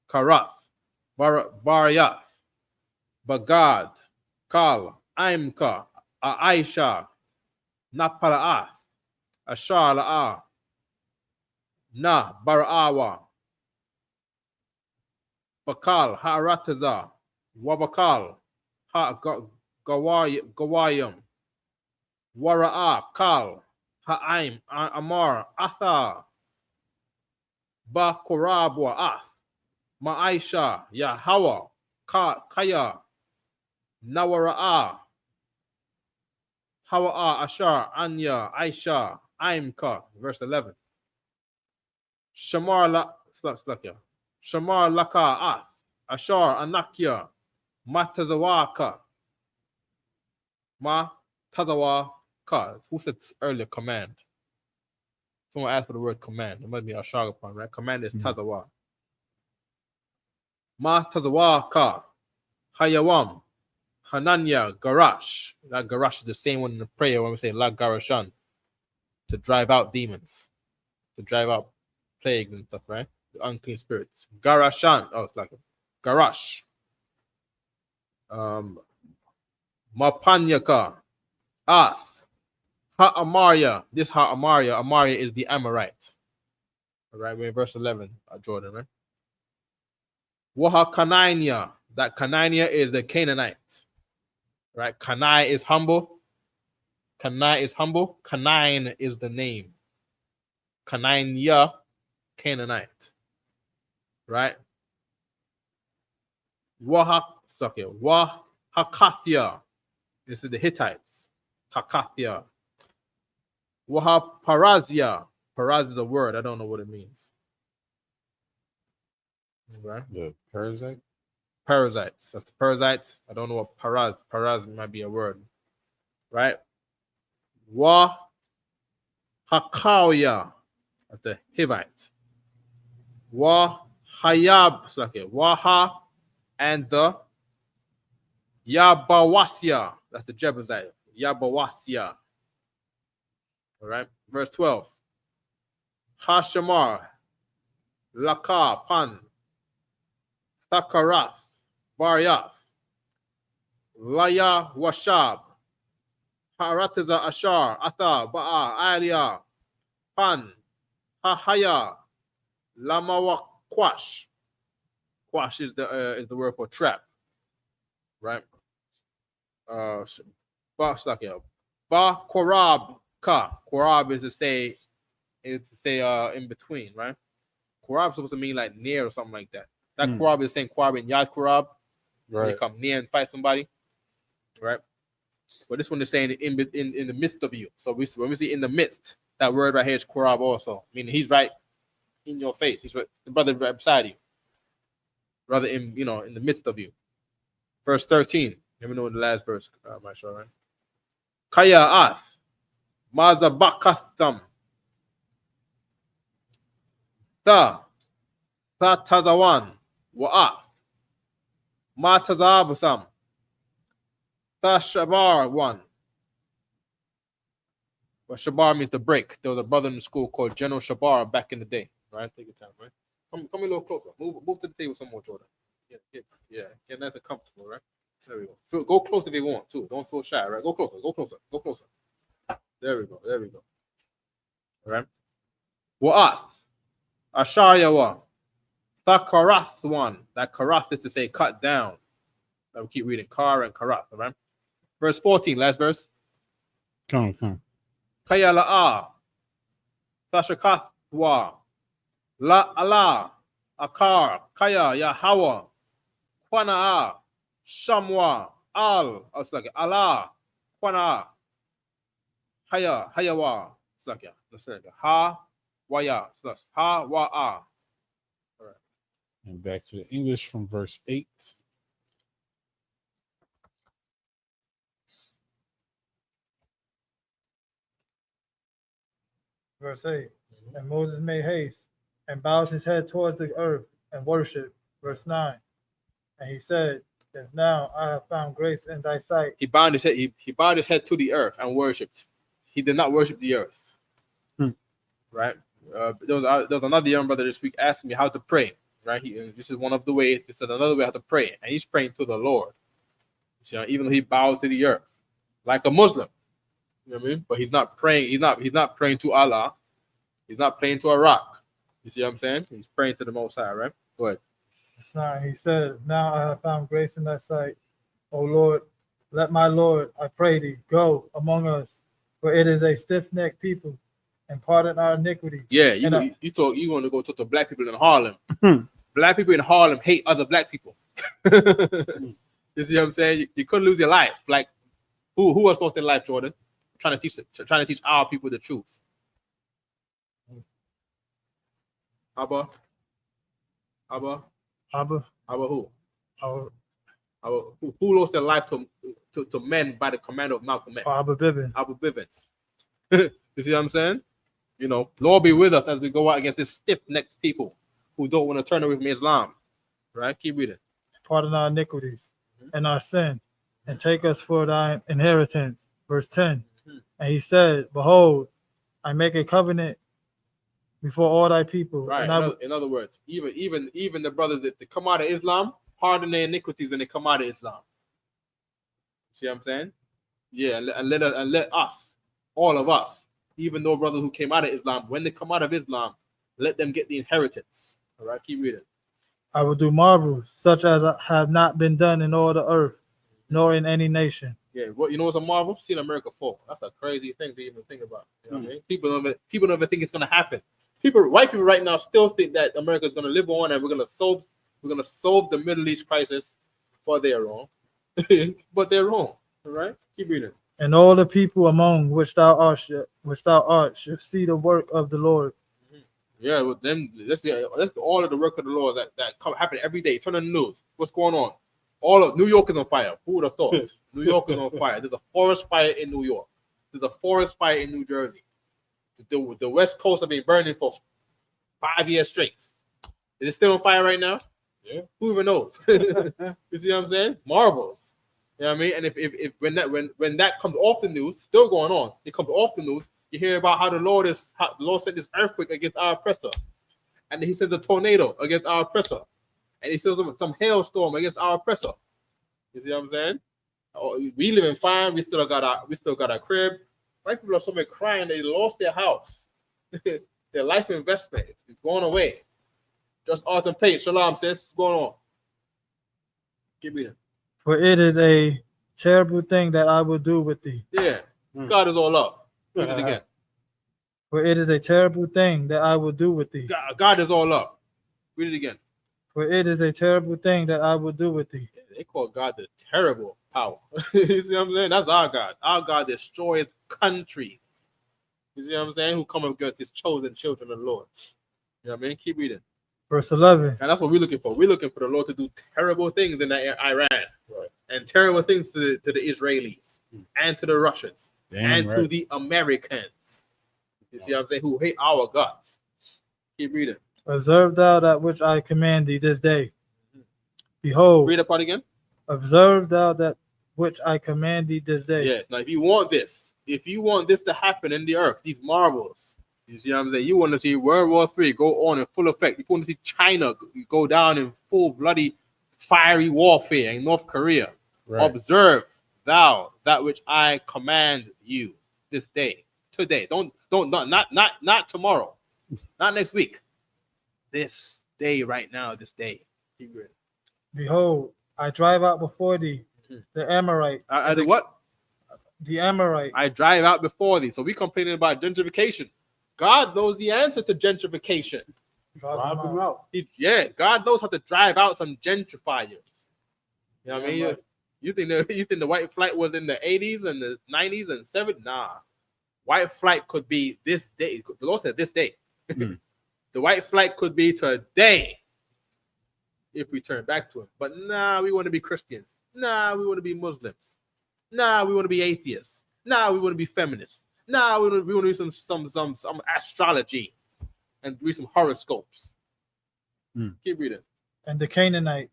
Karath, Baryath, Bagad, Kal, Aimka, Aisha, Napala'ath, Ashar La'a, Na, Bara'awa, Bakal, Ha'arataza, Wabakal, Gawayam, Wara'a, Kal, Ha'aim, Amar, Atha, Ba Korabwa, Ath, Ma'aisha, Yahawa, Kaya, Nawara'a, Hawa'a, Ashar, Anya, Aisha, Aimka, verse 11. Shamar Laka, Ath, Ashar, Anakya, Matazawaka, Tazawaka. Who said earlier command? Someone asked for the word command. It might be Ashagapan, right? Command is Tazawa. Tazawaka, Hayawam, Hananya, Garash. That Garash is the same one in the prayer when we say La Garashan, to drive out demons, to drive out plagues and stuff, right? The unclean spirits. Garashan. Oh, it's like Garash. Mapanyaka, Ath, Ha'amaria. This Ha'amaria, Amaria is the Amorite. All right, we're in verse 11, Jordan, right? Waha Kanania. That Kanania is the Canaanite. Right? Kanai is humble. Kanai is humble. Kanain is the name. Kanainya, Canaanite. Right? Wahakathia. This is the Hittites. Hakathia. Wahaparazia. Paraz is a word. I don't know what it means. Right?
The parasite.
Parasites. That's the parasites. I don't know what paraz. Paraz might be a word. Right? Wahakauya. That's the Hivite. Wahayab. Waha and the Yabawasya. That's the Jebusite. Yabawasya. All right. Verse 12. Hashamar. Laka. Pan. Thakarath. Baryath. Laya Washab. Harataza Ashar. Atha. Ba'a. Alia. Pan. Hahaya. Lamawakwash. Quash is the word for trap. Right? Ba Korab Ka. Korab is to say in between, right? Korab is supposed to mean like near or something like that. That Korab is the same Korab in Yad Korab. Right. You come near and fight somebody. Right? But this one is saying in the midst of you. So when we see in the midst, that word right here is Korab also. Meaning he's right in your face. He's right, the brother right beside you. Rather in the midst of you. Verse 13. Let me know the last verse, my show, right? Kaya ath mazabakatham ta tazawan wa'ath ma tazabasam ta shabar one. But shabar means the break. There was a brother in the school called General Shabar back in the day. Right? Take your time, right? Come a little closer. Move to the table some more, Jordan. Yeah. Get nice and comfortable, right? There we go. Go close if you want too. Don't feel shy, right? Go closer. There we go. All right. Wa'ath. Asharyawa. Thakarath one. That karath is to say cut down. I will keep reading. Kar and karath, all right? Verse 14, last verse.
Come on.
Kaya la'a. Thashakathwa. La Allah. Akar. Kaya Yahawa. Quana'a. Shamwa, Al, it's like Allah, Quana, Hayawa, it's like Ha, Waya, it's Ha, Wa, All right.
And back to the English from verse 8.
Verse 8. And Moses made haste and bowed his head towards the earth and worshiped. Verse 9. And he said, if now I have found grace in thy sight.
He bowed his head. He bowed his head to the earth and worshipped. He did not worship the earth. Right. There was another young brother this week asking me how to pray. Right. This is one of the ways. This is another way how to pray, and he's praying to the Lord. You know, even though he bowed to the earth, like a Muslim. You know what I mean? But he's not praying. He's not praying to Allah. He's not praying to a rock. You see what I'm saying? He's praying to the Most High. Right. Go ahead.
He said, now I have found grace in thy sight. O Lord, let my Lord, I pray thee, go among us, for it is a stiff-necked people, and pardon our iniquity.
Yeah, you want to go talk to black people in Harlem. Black people in Harlem hate other black people. You see what I'm saying? You couldn't lose your life. Like, who has lost their life, Jordan? Trying to teach our people the truth. Abba who? Who lost their life to men by the command of Malcolm X?
Abba
Bivens. You see what I'm saying? You know, Lord be with us as we go out against this stiff-necked people who don't want to turn away from Islam. Right? Keep reading.
Pardon our iniquities and our sin, and take us for thine inheritance. Verse 10. And he said, behold, I make a covenant before all thy people.
Right. In other words, even the brothers that come out of Islam, pardon their iniquities when they come out of Islam. See what I'm saying? Yeah, and let us, all of us, even though brothers who came out of Islam, when they come out of Islam, let them get the inheritance. All right, keep reading.
I will do marvels such as have not been done in all the earth, nor in any nation.
Yeah, you know what's a marvel? Seeing America fall. That's a crazy thing to even think about. You know what I mean? People don't even think it's gonna happen. White people right now still think that America is gonna live on and we're gonna solve the Middle East crisis, but they're wrong. But they're wrong. All right, keep reading.
And all the people among which thou art shall see the work of the Lord.
Yeah, with them, let's all of the work of the Lord that happen every day. Turn on the news. What's going on? All of New York is on fire. Who would have thought? New York is on fire. There's a forest fire in New York. There's a forest fire in New Jersey. The West Coast have been burning for 5 years straight. Is it still on fire right now? Yeah. Who even knows? You see what I'm saying? Marvels. You know what I mean? And if when that comes off the news, still going on, it comes off the news, you hear about how the Lord sent this earthquake against our oppressor. And he sends a tornado against our oppressor. And he sends some hailstorm against our oppressor. You see what I'm saying? We live in fine. We still got our crib. White people are somewhere crying they lost their house. Their life investment is going away. Just Arthur Pate. Shalom says, what's going on? Keep reading.
For it is a terrible thing that I will do with thee.
Yeah. God is all love. Read it again.
For it is a terrible thing that I will do with thee.
God is all love. Read it again.
For it is a terrible thing that I will do with thee.
They call God the terrible power. You see what I'm saying? That's our God. Our God destroys countries. You see what I'm saying? Who come up against his chosen children of the Lord. You know what I mean? Keep reading.
Verse 11.
And that's what we're looking for. We're looking for the Lord to do terrible things in Iran. Right. And terrible things to the Israelis and to the Russians to the Americans. You see what I'm saying? Who hate our gods. Keep reading.
Observe thou that which I command thee this day. Behold.
Read that part again.
Observe thou that which I command thee this day.
Yeah. Now, if you want this to happen in the earth, these marvels, you see what I'm saying? You want to see World War III go on in full effect. You want to see China go down in full bloody fiery warfare in North Korea. Right. Observe thou that which I command you this day. Today. Not tomorrow. Not next week. This day right now, this day.
Behold, I drive out before thee the Amorite. The Amorite.
I drive out before thee. So we complaining about gentrification. God knows the answer to gentrification.
Drive them out.
God knows how to drive out some gentrifiers. You know what I mean? Right. You think the white flight was in the 80s and the 90s and 70s? Nah. White flight could be this day. The Lord said this day. The white flight could be today if we turn back to him. But nah, we want to be Christians. Nah, we want to be Muslims. Nah, we want to be atheists. Nah, we want to be feminists. Nah, we want to do some astrology and read some horoscopes.
Hmm.
Keep reading.
And the Canaanite,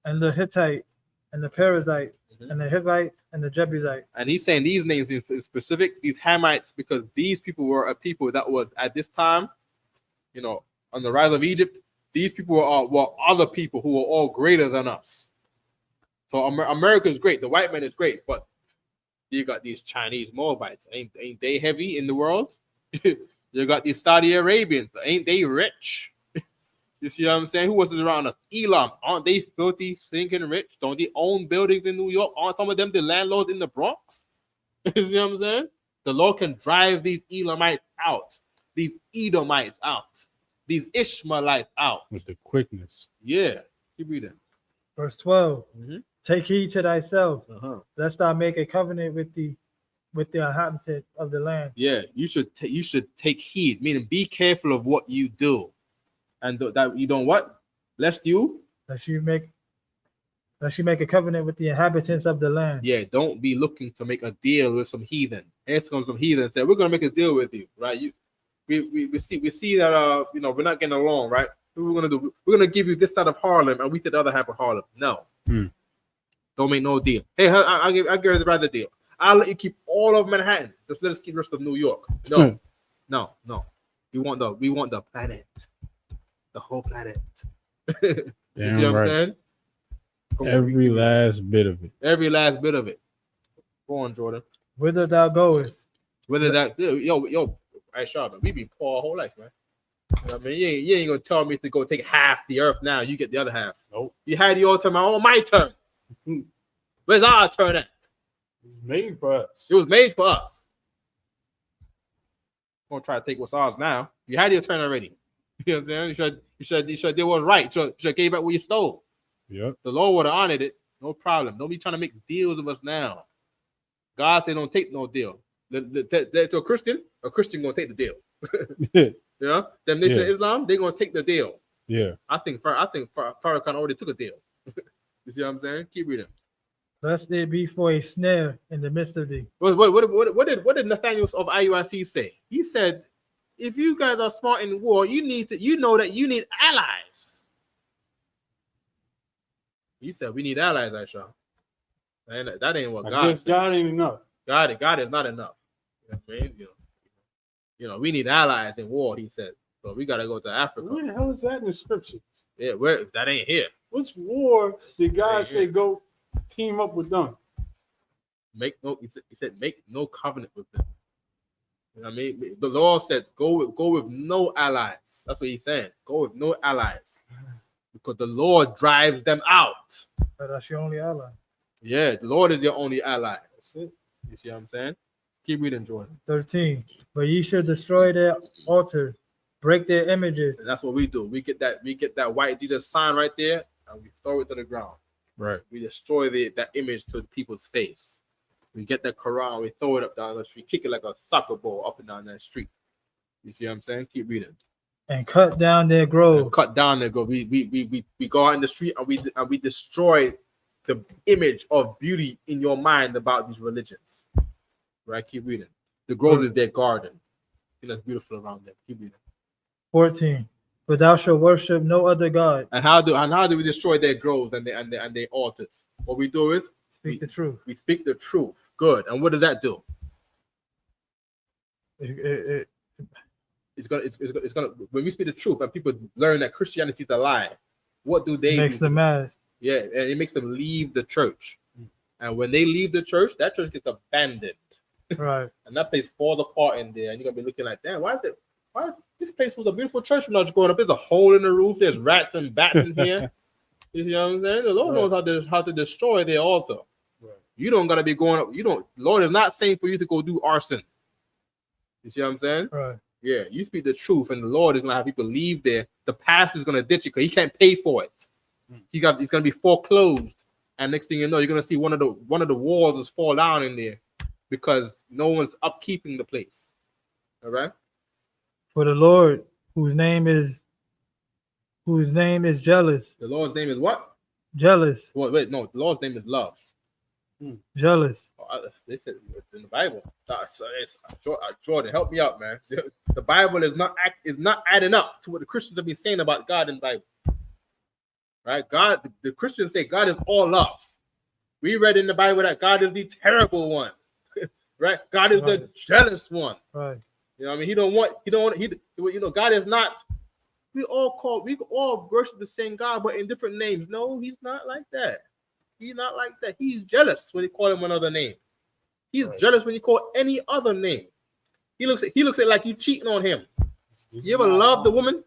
and the Hittite, and the Perizzite, and the Hivites, and the Jebusite.
And he's saying these names in specific, these Hamites, because these people were a people that was at this time, you know, on the rise of Egypt. These people were other people who were all greater than us. So America is great. The white man is great, but you got these Chinese Moabites. Ain't they heavy in the world? You got these Saudi Arabians. Ain't they rich? You see what I'm saying? Who was around us? Elam. Aren't they filthy, stinking rich? Don't they own buildings in New York? Aren't some of them the landlords in the Bronx? You see what I'm saying? The Lord can drive these Elamites out, these Edomites out, these Ishmaelites out.
With the quickness.
Yeah. Keep reading.
Verse 12.
Mhm.
Take heed to thyself,
Uh-huh.
lest thou make a covenant with the inhabitant of the land.
Yeah, you should take heed, meaning be careful of what you do. And that you don't what? Lest you
make a covenant with the inhabitants of the land.
Yeah, don't be looking to make a deal with some heathen. Here comes some heathen and say, we're gonna make a deal with you, right? We see that you know, we're not getting along, right? What we're gonna do? We're gonna give you this side of Harlem and we take the other half of Harlem. No. Don't make no deal. Hey, I'll give you the rather deal. I'll let you keep all of Manhattan. Just let us keep the rest of New York. No, no. We want the planet. The whole planet. You see what I'm saying?
Every last bit of it.
Every last bit of it. Go on, Jordan.
Whither thou goest.
Whether that yo, right, Sharp, we be poor our whole life, man. You know what I mean, you ain't gonna tell me to go take half the earth now. You get the other half.
Nope.
You had your turn, my turn. Where's our turn at?
It was made for us.
It was made for us. Gonna try to take what's ours now. You had your turn already. You know what I'm saying? You should do what's right. You should gave back what you stole.
Yep.
The Lord would have honored it. No problem. Don't be trying to make deals with us now. God said don't take no deal. To a Christian gonna take the deal. You know, them nation of Islam, they're gonna take the deal.
Yeah.
I think Farrakhan already took a deal. You see what I'm saying? Keep reading.
Lest there be for a snare in the midst of thee.
What did Nathaniel of IUIC say? He said, if you guys are smart in war, you know that you need allies. He said we need allies, Aisha. That ain't what God said.
God ain't enough.
God is not enough. You know what I mean? You know, we need allies in war, he said. So we gotta go to Africa.
Where the hell is that in the scriptures?
Yeah, where that ain't here.
Which war did God say go team up with them?
He said make no covenant with them. You know what I mean? The Lord said go with no allies. That's what he's saying. Go with no allies. Because the Lord drives them out.
But that's your only ally.
Yeah, the Lord is your only ally. That's it. You see what I'm saying? Keep reading, Jordan.
13. But ye should destroy their altars, break their images.
And that's what we do. We get that white Jesus sign right there, and we throw it to the ground.
Right.
We destroy that image to the people's face. We get the Quran, we throw it up down the street, kick it like a soccer ball up and down that street. You see what I'm saying? Keep reading.
And cut down their grove.
Cut down their grove. We go out in the street and we destroy the image of beauty in your mind about these religions. Right? Keep reading. The grove is their garden. That's beautiful around them. Keep reading.
14. But thou shalt worship no other God.
And how do we destroy their groves and their altars? What we do is
Speak the truth.
We speak the truth. Good. And what does that do? It's gonna when we speak the truth and people learn that Christianity is a lie, what do they
makes them mad?
Yeah, and it makes them leave the church. And when they leave the church, that church gets abandoned.
Right.
And that place falls apart in there. And you're gonna be looking like, damn, why this place was a beautiful church when I was growing up? There's a hole in the roof, there's rats and bats in here. You know what I'm saying? The Lord knows how to destroy their altar. Right. You don't gotta be going up. The Lord is not saying for you to go do arson. You see what I'm saying?
Right.
Yeah, you speak the truth, and the Lord is gonna have people leave there. The pastor is gonna ditch you because he can't pay for it. He's gonna be foreclosed, and next thing you know, you're gonna see one of the walls just fall down in there because no one's upkeeping the place. All right.
For the Lord, whose name is jealous.
The Lord's name is what?
Jealous.
Well, wait, no, the Lord's name is love.
Jealous.
They said in the Bible. Jordan, help me out, man. The Bible is not adding up to what the Christians have been saying about God in the Bible. Right? God, the Christians say God is all love. We read in the Bible that God is the terrible one. Right? God is the jealous one.
Right.
You know what I mean? God is not. We all worship the same God, but in different names. No, he's not like that. He's not like that. He's jealous when you call him another name. He's jealous when you call any other name. He looks at it like you cheating on him. You ever love the woman?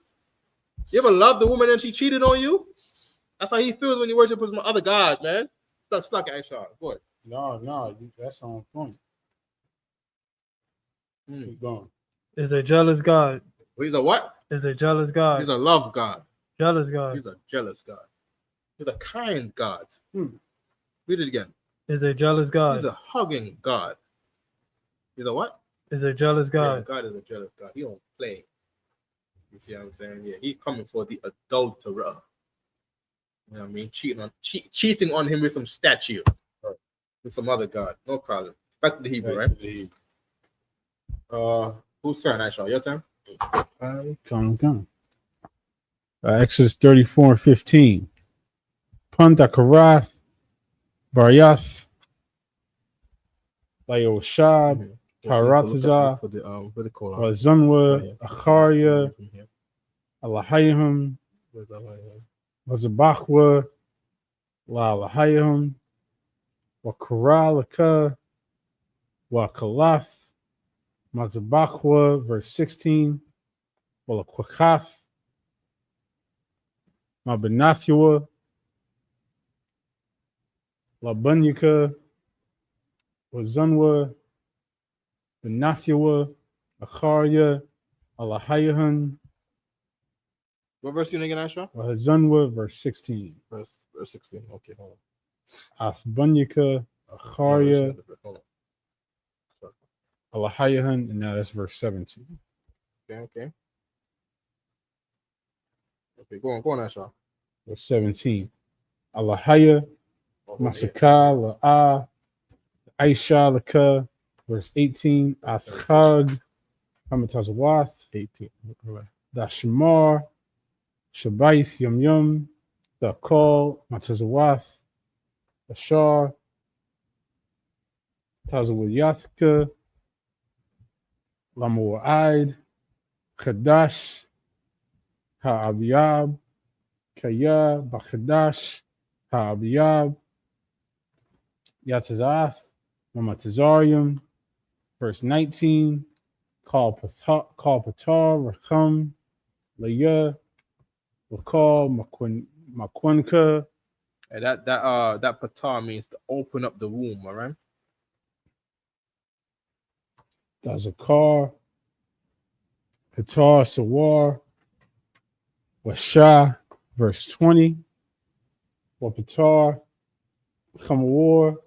You ever love the woman and she cheated on you? That's how he feels when you worship with other gods, man. Stuck at Aisha. Go ahead.
No, that's on point. Keep going.
Is a jealous God.
He's a what?
Is a jealous God.
He's a love God.
Jealous God.
He's a jealous God. He's a kind God. Read it again.
Is a jealous God.
He's a hugging God. He's a what?
Is a jealous God.
Yeah, God is a jealous God. He don't play. You see what I'm saying? Yeah, he's coming for the adulterer. You know what I mean? Cheating on him with some statue. Right. With some other God. No problem. Back to the Hebrew, right? Whose turn, Aisha? Your turn?
Come. Exodus 34:15. Pandakarath, Baryath, Layoshab, Paratazah, Wazunwa, Acharia, Alahayim, Wazabachwa, La Alahayim, Wakaralaka, Wakalath, Mazabachwa, verse 16, Walakwakath, Mabenathua, Labunyaka, Wazunwa, Benathua, Acharia, Alahayahan.
What verse you again, Aisha?
Wazunwa, verse 16.
Verse 16. Okay, hold
on. Afbunyaka, Acharia, Alahayahan, and now that's verse 17.
Okay. Go on, Aisha.
Verse 17. Alahaya, Masaka, La'a, Aisha, Laka, verse 18. Athchag, Hamatazawath, 18. Dashmar, Shabaith, Yum, Dakal, Matazawath, Ashar, Tazawayathka, Lamu'aid, Khadash, Ha'abiyab, Kaya, Bakhadash, Ha'abiyab, Yatazath, Mamatazarium, verse 19, Kal Patar, Racham, Laya, Rakal, Makwanka.
And that patar means to open up the womb, all right?
Dazakar, Patar, Sawar, Washa, verse 20, Wapatar, Kamawar,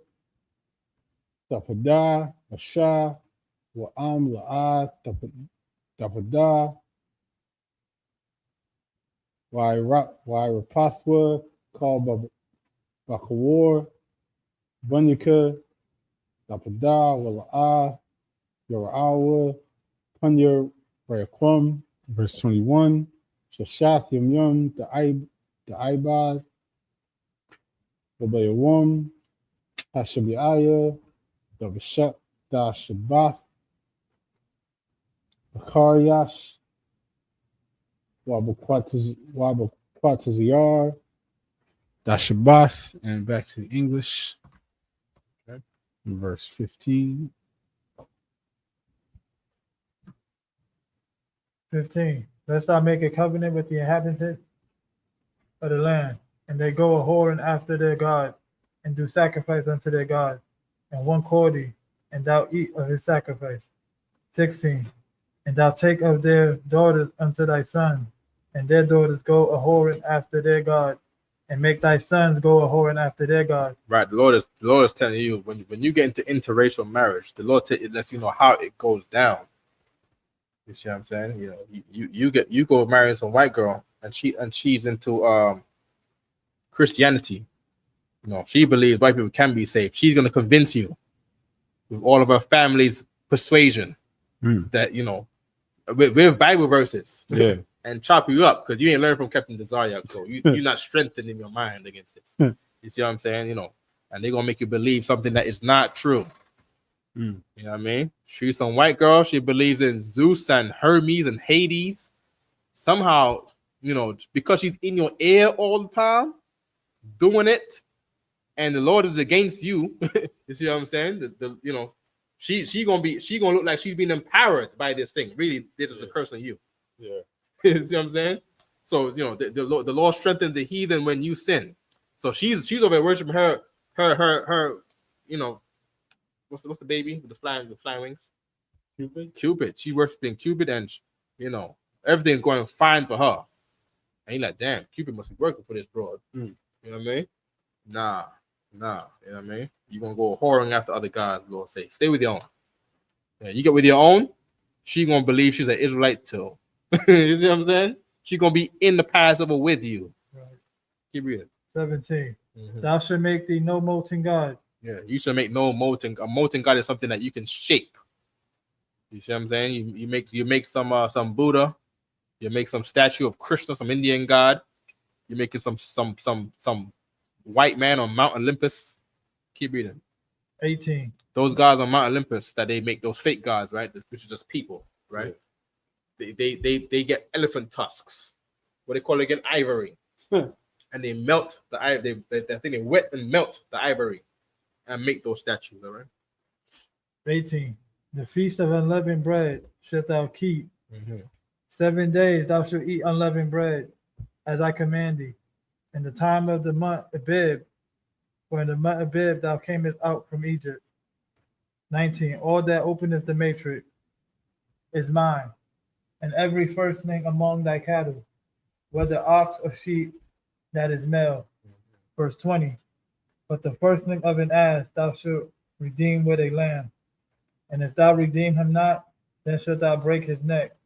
Dapada, Washa, Wa'am, La'a, Dapada, Wairapathwa, called Bakawar, Bunyaka, Dapada, Wala'a, Yora'awa, Punya, Rayaquam, verse 21, Shashath, Yum, the Ibad, Wabayawam, Hashabiaya, the Shabath, Bakaryash, Wabakwataziyar, Dashabath, and back to the English. Okay. In verse 15.
15. Lest I make a covenant with the inhabitants of the land, and they go a whoring after their God, and do sacrifice unto their God, and one quarter, and thou eat of his sacrifice. 16. And thou take of their daughters unto thy son, and their daughters go a whoring after their God, and make thy sons go a whoring after their God.
Right. The Lord is telling you when you get into interracial marriage, the Lord lets you know how it goes down. You see what I'm saying? You know, you go marry some white girl, and she's into Christianity. You know, she believes white people can be saved. She's gonna convince you with all of our family's persuasion that with Bible verses and chop you up because you ain't learned from Captain Desire, so you're not strengthened in your mind against this. You see what I'm saying? And they're gonna make you believe something that is not true. You know what I mean? She's some white girl. She believes in Zeus and Hermes and Hades. Somehow, because she's in your ear all the time, doing it, and the Lord is against you. You see what I'm saying? She gonna look like she's been empowered by this thing. Really, this is a curse on you.
Yeah.
You see what I'm saying? So the Lord strengthens the heathen when you sin. So she's over there worshiping her. What's the baby with the flying wings? Cupid. She worshiping Cupid, and everything's going fine for her. And you're like, damn, Cupid must be working for this broad. You know what I mean? Nah. You know what I mean? You're gonna go whoring after other gods, Lord say. Stay with your own. Yeah, you get with your own, she gonna believe she's an Israelite too. You see what I'm saying? She gonna be in the Passover with you.
Right.
Keep reading.
17. Thou shalt make thee no molten god.
Yeah, you should make no molten. A molten god is something that you can shape. You see what I'm saying? You make some Buddha. You make some statue of Krishna, some Indian god. You're making some white man on Mount Olympus. Keep reading.
18.
Those gods on Mount Olympus that they make, those fake gods, right? Which is just people, right? Yeah. They get elephant tusks. What they call it again? Ivory. And they melt the ivory. I think they wet and melt the ivory and make those statues, all right?
18. The feast of unleavened bread shalt thou keep. 7 days thou shalt eat unleavened bread, as I command thee. In the time of the month Abib, for in the month Abib thou camest out from Egypt. 19. All that openeth the matrix is mine, and every firstling among thy cattle, whether ox or sheep, that is male. Verse 20. But the firstling of an ass thou shalt redeem with a lamb, and if thou redeem him not, then shalt thou break his neck.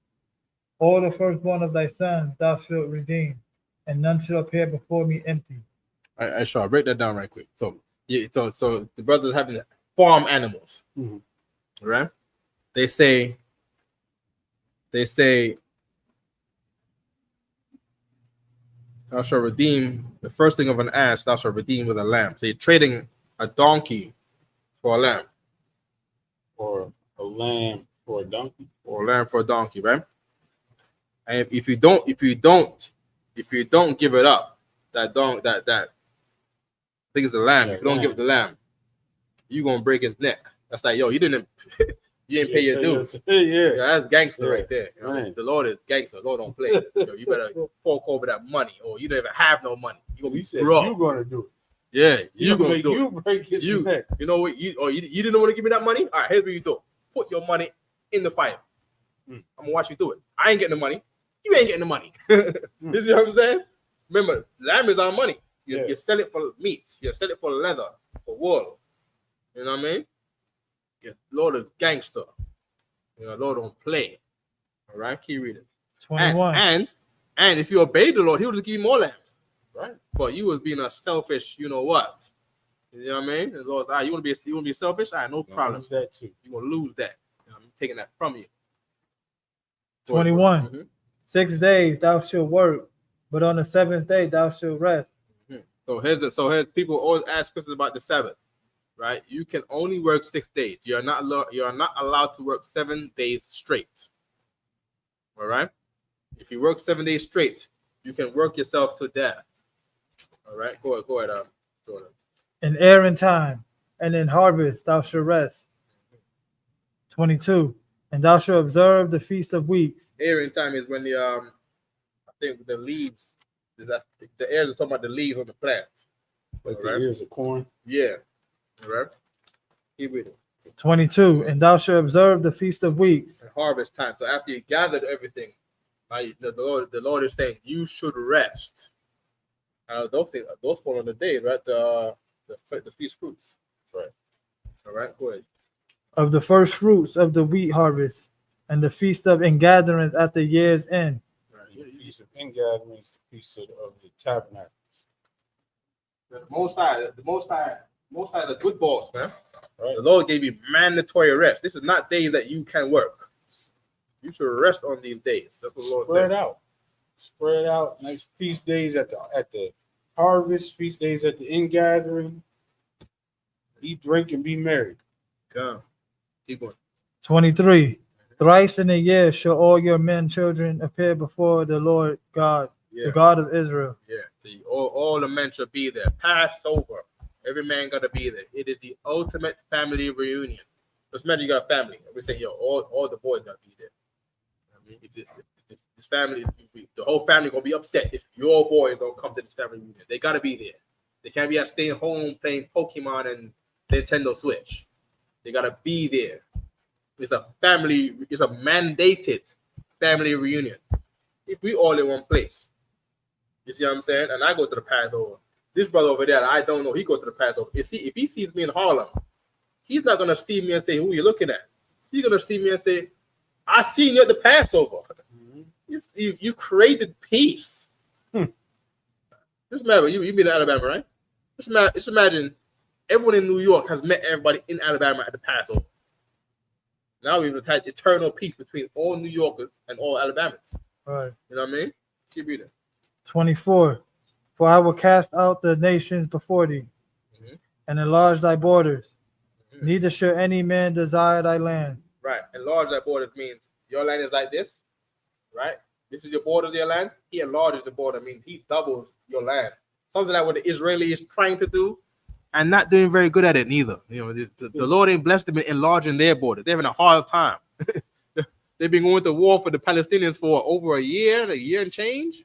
All the firstborn of thy sons thou shalt redeem, and none shall appear before me empty.
I shall break that down right quick. So the brothers having farm animals, right? They say, thou shalt redeem the first thing of an ass, thou shalt redeem with a lamb. So you're trading a donkey for a lamb,
Or a lamb for a donkey,
or a lamb for a donkey, right? And if you don't give it up, that thing is a lamb. If you don't give it the lamb, you gonna break his neck. That's like, yo, you didn't pay your dues. Yeah, that's gangster right there. You know? Right. The Lord is gangster. The Lord don't play. You better fork over that money, or you don't even have no money. You gonna be broke.
You're gonna do it.
Yeah, you gonna do it.
You break his neck.
You know what? You didn't want to give me that money. All right, here's what you do: put your money in the fire. I'm gonna watch you do it. I ain't getting the money. You ain't getting the money. You see what I'm saying? Remember, lamb is our money. You sell it for meat. You sell it for leather, for wool. You know what I mean? Yeah, Lord is gangster. Lord don't play. All right, keep reading.
21.
And if you obey the Lord, He will just give you more lambs. Right? But you was being a selfish, you know what? You know what I mean? The Lord, you want to be selfish? All right, no problem.
Lose that too.
You gonna lose that. I'm taking that from you.
21. 6 days thou shalt work, but on the seventh day thou shalt rest.
So here's people always ask questions about the Sabbath, right? You can only work 6 days. You are not allowed to work 7 days straight. All right? If you work 7 days straight, you can work yourself to death. All right, go ahead.
In Aaron time and in harvest thou shalt rest. 22. And thou shalt observe the feast of weeks.
Aaron time is when I think the leaves. That's the ears are talking about the leaves on the plants.
Like the ears of corn.
Yeah. All right. Keep reading.
22. And thou shalt observe the feast of weeks.
And harvest time. So after you gathered everything, the Lord is saying you should rest. Those fall on the day, right? The feast fruits. Right. All right. Go ahead.
Of the first fruits of the wheat harvest, and the feast of ingatherings at the year's end.
Right. The feast of ingatherings, the feast of the tabernacles.
The Most High Most High is a good boss, man.
Right.
The Lord gave you mandatory rest. This is not days that you can work. You should rest on these days. That's what the Lord
Spread
said.
out. Spread out. Nice feast days at the harvest, feast days at the ingathering. Eat, drink, and be merry.
Come. Keep going.
23. Thrice in a year shall all your men, children appear before the Lord God,
Yeah.
the God of Israel.
Yeah. See, all the men should be there. Passover. Every man got to be there. It is the ultimate family reunion. Just imagine you got a family. We say, yo, all the boys got to be there. I mean, if this family, the whole family going to be upset if your boys don't come to this family reunion. They got to be there. They can't be out staying home playing Pokemon and Nintendo Switch. They got to be there. It's a mandated family reunion. If we all in one place. You see what I'm saying? And I go to the Passover. This brother over there, I don't know, he goes to the Passover. If he sees me in Harlem, he's not going to see me and say, who are you looking at? He's going to see me and say, I seen you at the Passover. Mm-hmm. You created peace. Just imagine, you been to Alabama, right? Just imagine everyone in New York has met everybody in Alabama at the Passover. Now we've had eternal peace between all New Yorkers and all Alabamans.
Right.
You know what I mean? Keep reading.
24. For I will cast out the nations before thee, and enlarge thy borders. Neither shall any man desire thy land.
Right. Enlarge thy borders means your land is like this, right? This is your borders of your land. He enlarges the border, means he doubles your land. Something like what the Israeli is trying to do and not doing very good at it neither. You know, the Lord ain't blessed them in enlarging their borders. They're having a hard time. They've been going to war for the Palestinians for over a year and change.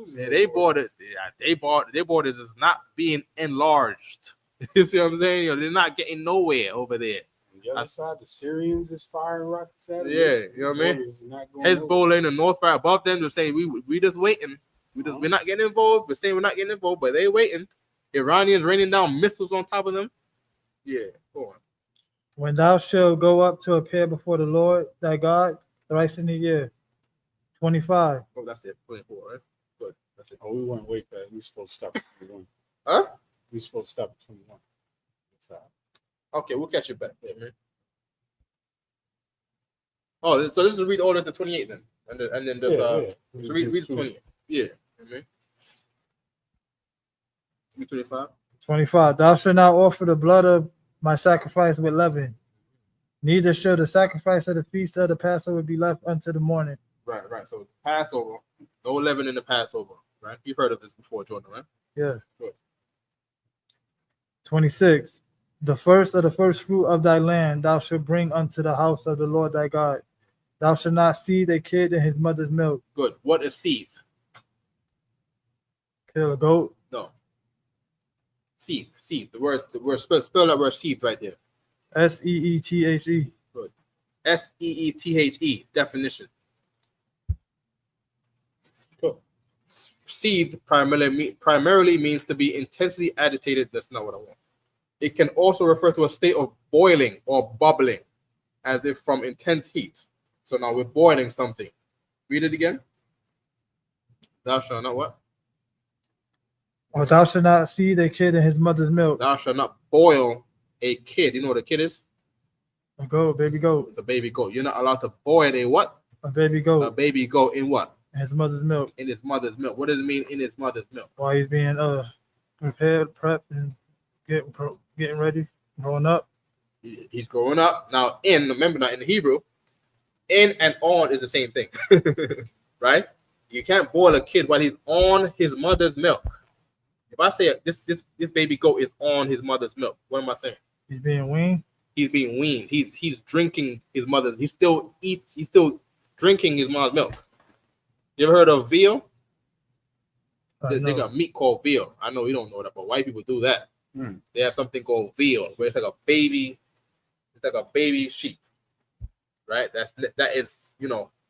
Yeah, their borders is not being enlarged. You see what I'm saying? You know, they're not getting nowhere over there.
On the other side, the Syrians is firing rockets at them.
Yeah, you know what I mean? Hezbollah in the north right above them, they're saying we just waiting. We're not getting involved. We're saying we're not getting involved, but they waiting. Iranians raining down missiles on top of them. Yeah, go on.
When thou shalt go up to appear before the Lord thy God thrice in a year. 25.
Oh, that's it. 24, right? Good. That's it.
Oh, we went way back. We were supposed to stop at 21.
Huh?
We were supposed to stop at 21.
Okay, we'll catch you back there, man. Oh, so let's read all of the 28 then. And then just so read the 28. Yeah. Okay. 25.
25. Thou shalt not offer the blood of my sacrifice with leaven. Neither shall the sacrifice of the feast of the Passover be left unto the morning.
Right. So Passover, no leaven in the Passover, right? You've heard of this before, Jordan, right?
Yeah.
Good.
26. The first of the first fruit of thy land thou shalt bring unto the house of the Lord thy God. Thou shalt not seethe a kid in his mother's milk.
Good. What is seethe?
Kill a goat.
No. Seethe. The word spell that word seethe right there.
Seethe.
Good. Seethe. Definition. Cool. Seethe primarily means to be intensely agitated. That's not what I want. It can also refer to a state of boiling or bubbling, as if from intense heat. So now we're boiling something. Read it again. Thou shalt not what?
Or thou shalt not seethe a kid in his mother's milk.
Thou shalt not boil a kid. You know what a kid is?
A goat, baby goat.
It's a baby goat. You're not allowed to boil a what?
A baby goat.
A baby goat in what?
In his mother's milk.
In his mother's milk. What does it mean in his mother's milk?
While he's being prepared, prepped, and getting ready, growing up.
He's growing up. Now, remember now in the Hebrew, in and on is the same thing. Right? You can't boil a kid while he's on his mother's milk. If I say this baby goat is on his mother's milk, what am I saying?
He's being weaned.
He's being weaned. He's drinking his mother's. He's still drinking his mother's milk. You ever heard of veal? They got meat called veal. I know you don't know that, but white people do that. They have something called veal, where it's like a baby. It's like a baby sheep, right? That is,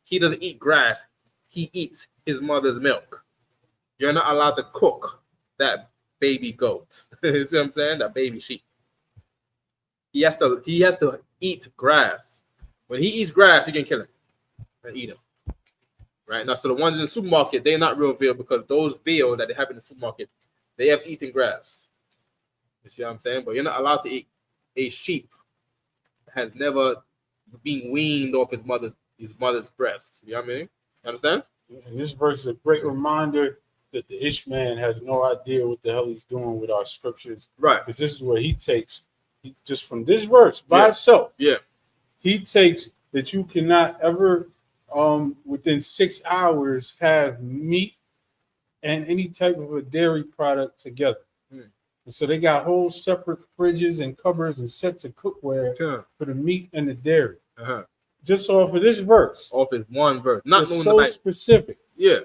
he doesn't eat grass. He eats his mother's milk. You're not allowed to cook that baby goat. You see what I'm saying? That baby sheep. He has to eat grass. When he eats grass, you can kill him and eat him. Right? Now, so the ones in the supermarket, they're not real veal, because those veal that they have in the supermarket, they have eaten grass. You see what I'm saying? But you're not allowed to eat a sheep that has never been weaned off his mother's breast. You know what I mean? You understand?
And this verse is a great reminder that the Ishman has no idea what the hell he's doing with our scriptures.
Right.
Because this is where he takes, just from this verse by itself, he takes that you cannot ever, within 6 hours, have meat and any type of a dairy product together. And so they got whole separate fridges and cupboards and sets of cookware for the meat and the dairy. Just off of this verse.
Off his one verse. Not
it's so specific.
Yeah.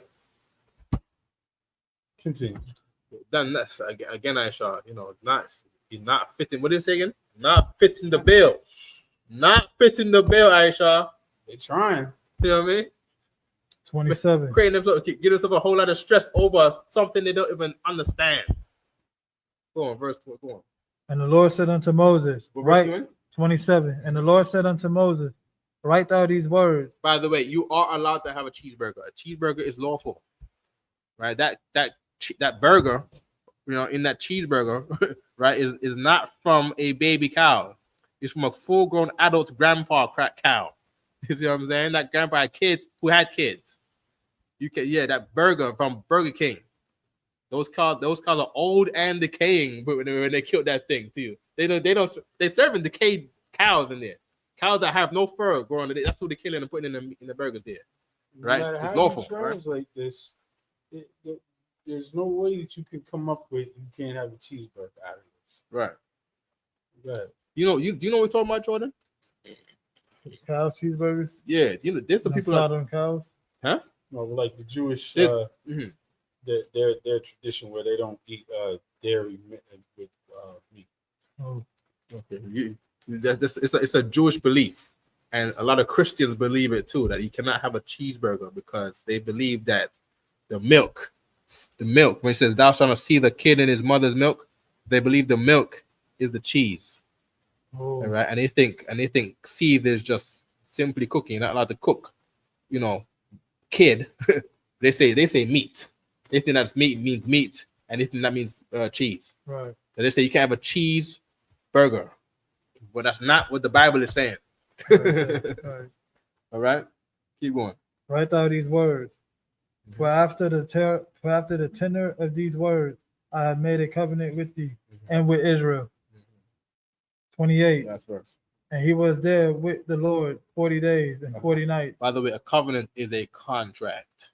Continue.
Then that's again, I saw, nice. He's not fitting. What did he say again? Not fitting the bill. Not fitting the bill, Aisha.
They're trying.
You know what I mean?
27.
Creating themselves, getting themselves a whole lot of stress over something they don't even understand. Go on, verse 2. Go on.
And the Lord said unto Moses,
What verse you
right,
in?
27. And the Lord said unto Moses, write thou these words.
By the way, you are allowed to have a cheeseburger. A cheeseburger is lawful, right? That burger, in that cheeseburger, right, is not from a baby cow. It's from a full-grown adult grandpa cow. You see what I'm saying? That grandpa had kids who had kids. That burger from Burger King. Those cows are old and decaying when they killed that thing too. They're serving decayed cows in there. Cows that have no fur growing. That's who they're killing and putting in the burgers there. Right?
No
It's lawful.
Translate this. There's no way that you can come up with you can't have a cheeseburger out of this.
Right.
Right.
Do you know what we're talking about, Jordan?
Cow cheeseburgers.
Yeah. There's some people
slaughtering cows.
Huh?
No, like the Jewish
Mhm.
their tradition where they don't eat dairy with meat.
Oh.
Okay. It's a Jewish belief, and a lot of Christians believe it too, that you cannot have a cheeseburger because they believe that the milk, when it says thou shalt not see the kid in his mother's milk, they believe the milk is the cheese.
Oh.
Right? And they think seed is just simply cooking. You're not allowed to cook, kid. they say meat. They think that meat means meat, and they think that means cheese.
Right.
So they say you can't have a cheese burger, but that's not what the Bible is saying.
Right.
All right, keep going.
Write thou these words. For after the tenor of these words, I have made a covenant with thee and with Israel. 28.
Last verse.
And he was there with the Lord 40 days and 40 nights.
By the way, a covenant is a contract.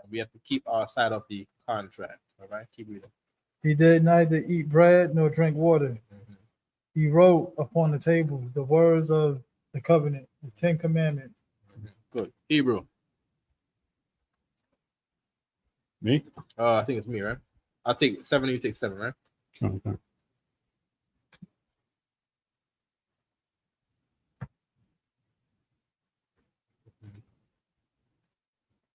We have to keep our side of the contract. All right, keep reading.
He did neither eat bread nor drink water. He wrote upon the table the words of the covenant, the 10 commandments.
Good. Hebrew.
Me?
I think it's me, right? I'll take 7. You take 7, right?
Okay.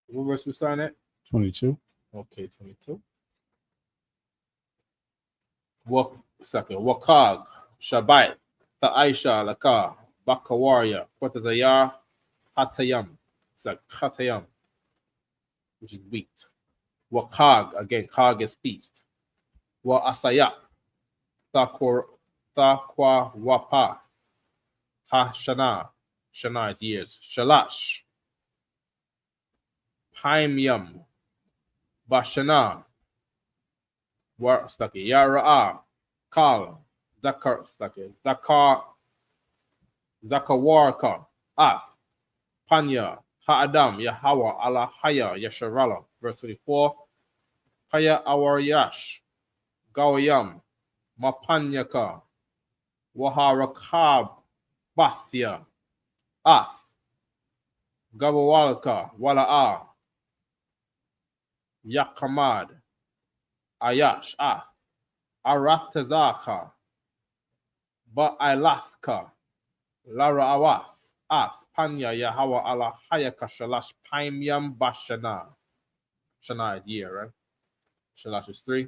What verse we starting at?
22.
Okay, 22. Wakag, Shabbat, Ta'aisha, Laka, Bakawaria, Potazayar, Hatayam. It's like Hatayam, which is wheat. Wakag, again, Kag is feast. Wa Asaya, Takwa Wapa, Ha Shana, Shana is years. Shalash, Paimyam, Bashana, War Stucky, Yara, Kal, Zakar Stucky, Zakawarka, Af, Panya, Ha'adam, Yahawa, Allah Haya, Yasharala, verse 24, Haya Awaryash, Gawayam, Mapanyaka, Waharakab, Bathya, Ath, Gabawalka, Wala'a, Yakamad, Ayash, Aratazaka, Ba'alathka, Lara Awath, Panya, Yahawa, Allah, Hayaka, Shalash, Paimyam, Bashana. Shana is year, right? Shalash is 3.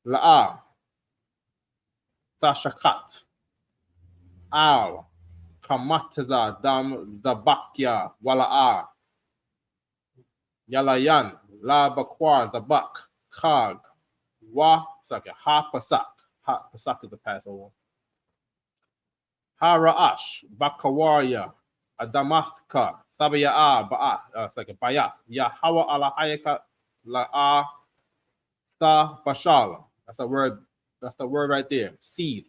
La'a, Tashakat, Al, Kamataza, Dam, Zabakya, Wala'a, Yalayan, La Bakwar, Zabak, Kag, Wa second. Ha Pasak. Ha Pasak is the Passover. Ha Ra'ash. Bakawarya. Adamathka. Sabaya'a. Ba'a. Second. Bayat. Yahweh ala hayaka la'a sa bashal. That's the word. That's the word right there. Seed.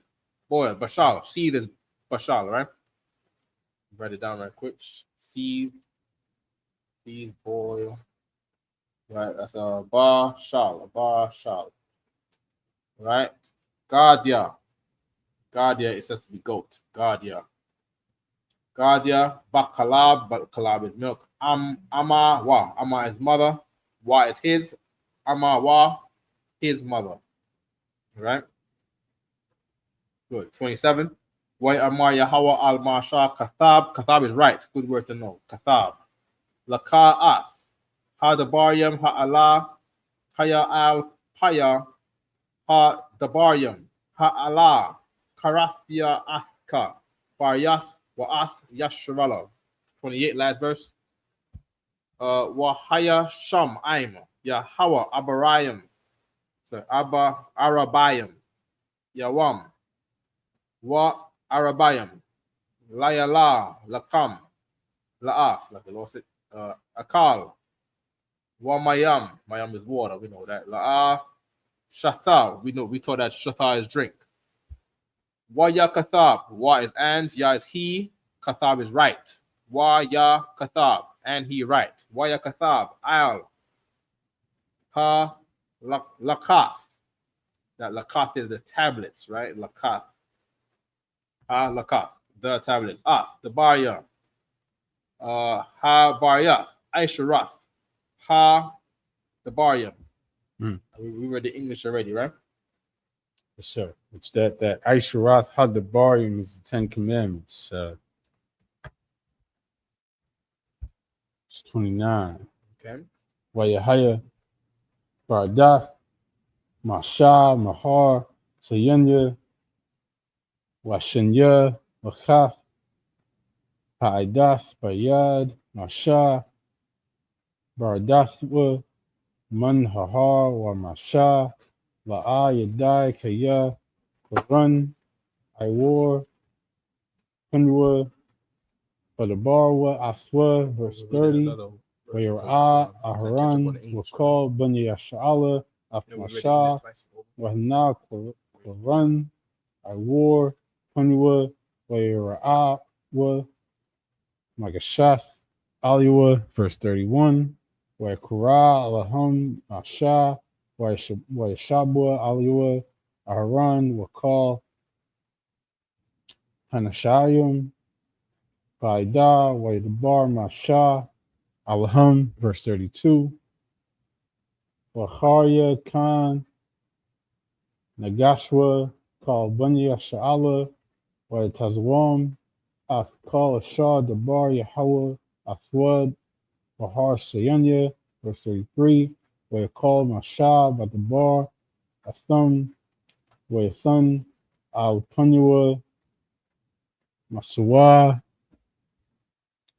Boil. Bashal. Seed is bashal, right? Write it down right quick. Seed. Seed, boil. Right, that's a bashal. Right? Gadia. Gadia, it says to be goat. Gadia. Bakalab. Bakalab is milk. Ama, wa. Ama is mother. Wa is his. Ama, wa, his mother. Right? Good. 27. Wa Amar Yahweh al Masha Kathab. Kathab is right. Good word to know. Kathab. Laka'ath. Hadabaryam Ha'ala. Haya al Paya. Hadabaryam. Ha'ala. Karathia Athka. Baryath Wa'ath Yashrala. 28, last verse. Wahaya Sham Aim. Yahweh Abarayam. So Arabayam. Yawam. Wa Arabayam. Layala. Lakam. La'af. Like the Lord said. Akal. Wa Mayam. Mayam is water. We know that. La'af. Shatha. We taught that Shatha is drink. Wa ya Kathab. Wa is and. Ya is he. Kathab is right. Wa ya Kathab. And he right. Wa ya Kathab. Al. Ha. Lakath. That Lakath is the tablets, right? Lakath. Ha. Lakath. The tablets. The Barya. Ha. Baryath. Aisharath. Ha. The Baryam. We read the English already, right?
Yes, sir. It's that Aisharath Hadabarim is the 10 Commandments. It's 29.
Okay.
Wayahaya, Bardath, Masha, Mahar, Sayanya, Washanya, Wachaf, Ha'adath, Bayad, Masha, Bardathwa, Man Hahar, Wa Masha, La'a Yadai, Kaya, Quran, Iwar, Punwa, Badabarwa, Afwa, verse 30, Wayar'a, Aharan, Wakal, Bani Yasha'ala, Afmasha, Wahna, Quran, Iwar, Punwa, Wayar'a, Wa, Magashath, Aliwa, verse 31, Wayakura, Alaham, Asha, Wayashabwa, Aliwa, Aharan, Wakal, Hanashayim, Baida, Waydabar, Masha, Alaham, verse 32, Wakharya, Khan, Nagashwa, Kal Banya Sha'ala, Wayatazwam, Afkal Ashah, Dabar, Yahweh, Athwad, Bahar Sayanya, verse 33, Wayakal Masha, Badabar, Athum, Wayathun, Al Punua, Masuwa,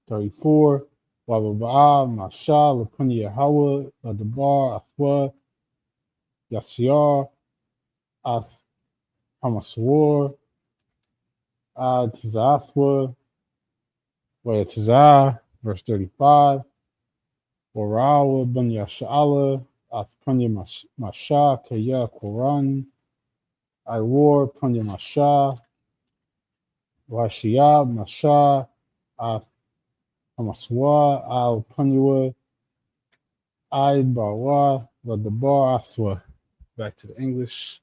34, Wababa'a, Masha, Lapuni Yahweh, Badabar, Athwad, Yasyar, Ath Hamaswar, Tizathwa, Wayatizah, verse 35, Warawa, Ben Yasha'ala, Athpunya Masha, Kaya Quran, Iwar, Punya Masha, Washiyab, Masha, Hamaswa, Al Punya, Aid Bawa, Ladabar, Athwa. Back to the English.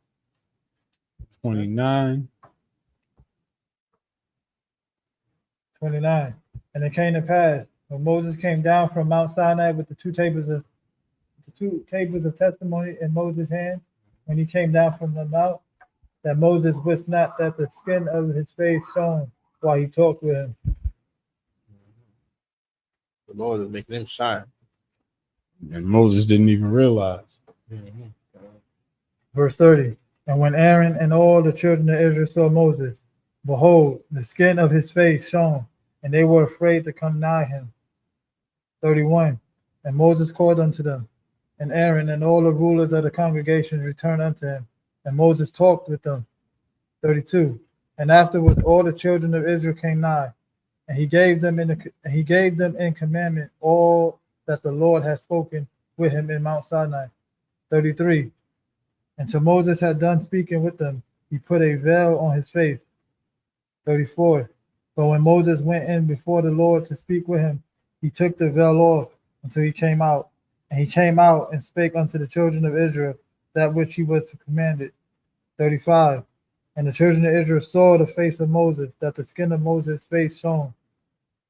29.
29. And it came to pass when Moses came down from Mount Sinai with the two tables of testimony in Moses' hand, when he came down from the mount, that Moses wist not that the skin of his face shone while he talked with him.
The Lord is making him shine.
And Moses didn't even realize.
Verse 30. And when Aaron and all the children of Israel saw Moses, behold, the skin of his face shone, and they were afraid to come nigh him. 31. And Moses called unto them, and Aaron and all the rulers of the congregation returned unto him, And Moses talked with them. 32. And afterwards all the children of Israel came nigh, and he gave them in commandment all that the Lord had spoken with him in Mount Sinai. 33. And till Moses had done speaking with them, he put a veil on his face. 34. But when Moses went in before the Lord to speak with him, he took the veil off until he came out. And he came out and spake unto the children of Israel that which he was commanded. 35. And the children of Israel saw the face of Moses, that the skin of Moses' face shone.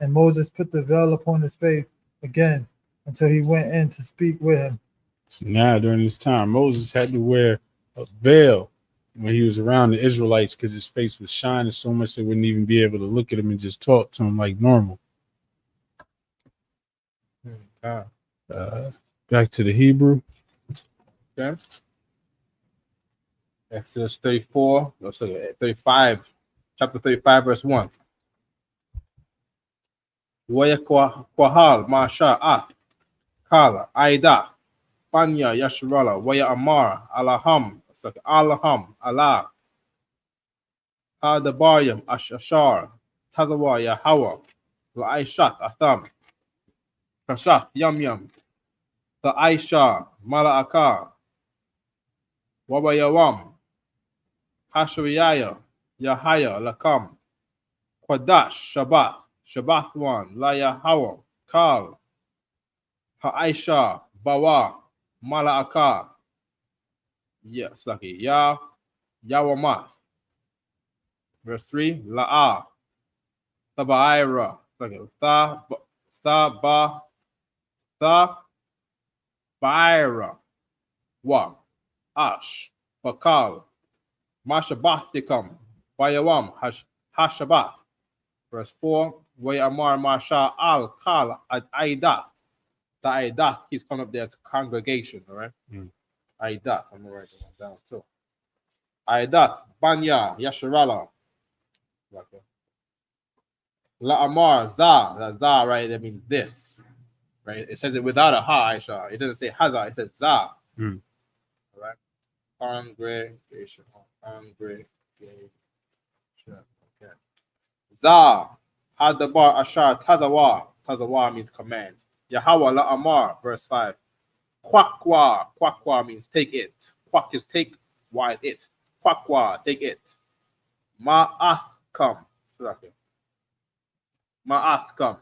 And Moses put the veil upon his face again until he went in to speak with him.
So now during this time, Moses had to wear a veil when he was around the Israelites because his face was shining so much they wouldn't even be able to look at him and just talk to him like normal. Back to the Hebrew.
Okay. Exodus 34, 35, chapter 35, verse 1. Waya Kwahal, Masha, Kala, Aida, Panya, Yasharala, Waya Amar, Alaham, Allah, Hadabayam, Ashar, Tazawa, Yahawa, La'aishat, Atham, Kashat, Yam, the Aisha, Mala'aka, Wabayawam, Hashawiyaya, Yahaya, Lakam, Kwadash, Shabbath one, La Yahawa, Kal, Ha'aisha, Bawa, Mala'aka, yes, lucky, Yawamath. Verse 3, La'a, Tabaira, Baira, Wa, Ash, Bakal, Mashabathikam, Bayawam, Hashabath. Verse 4, Way Amar Masha Al Kal Aidat. The Aidat keeps coming up there as congregation, all right? Aidat, I'm gonna write that down too. Aidat, Banya, Yasharala. La Amar, Za, right? That means this, right? It says it without a ha, Aisha. It doesn't say Haza, it says Za. All right? Congregation. Okay. Za, Hadabar, Ashar, Tazawa. Tazawa means command. Yahweh La Amar, verse 5. Kwakwa means take it. Kwak is take, why it. Kwakwa, take it. Ma'athkam. Ma'athkam.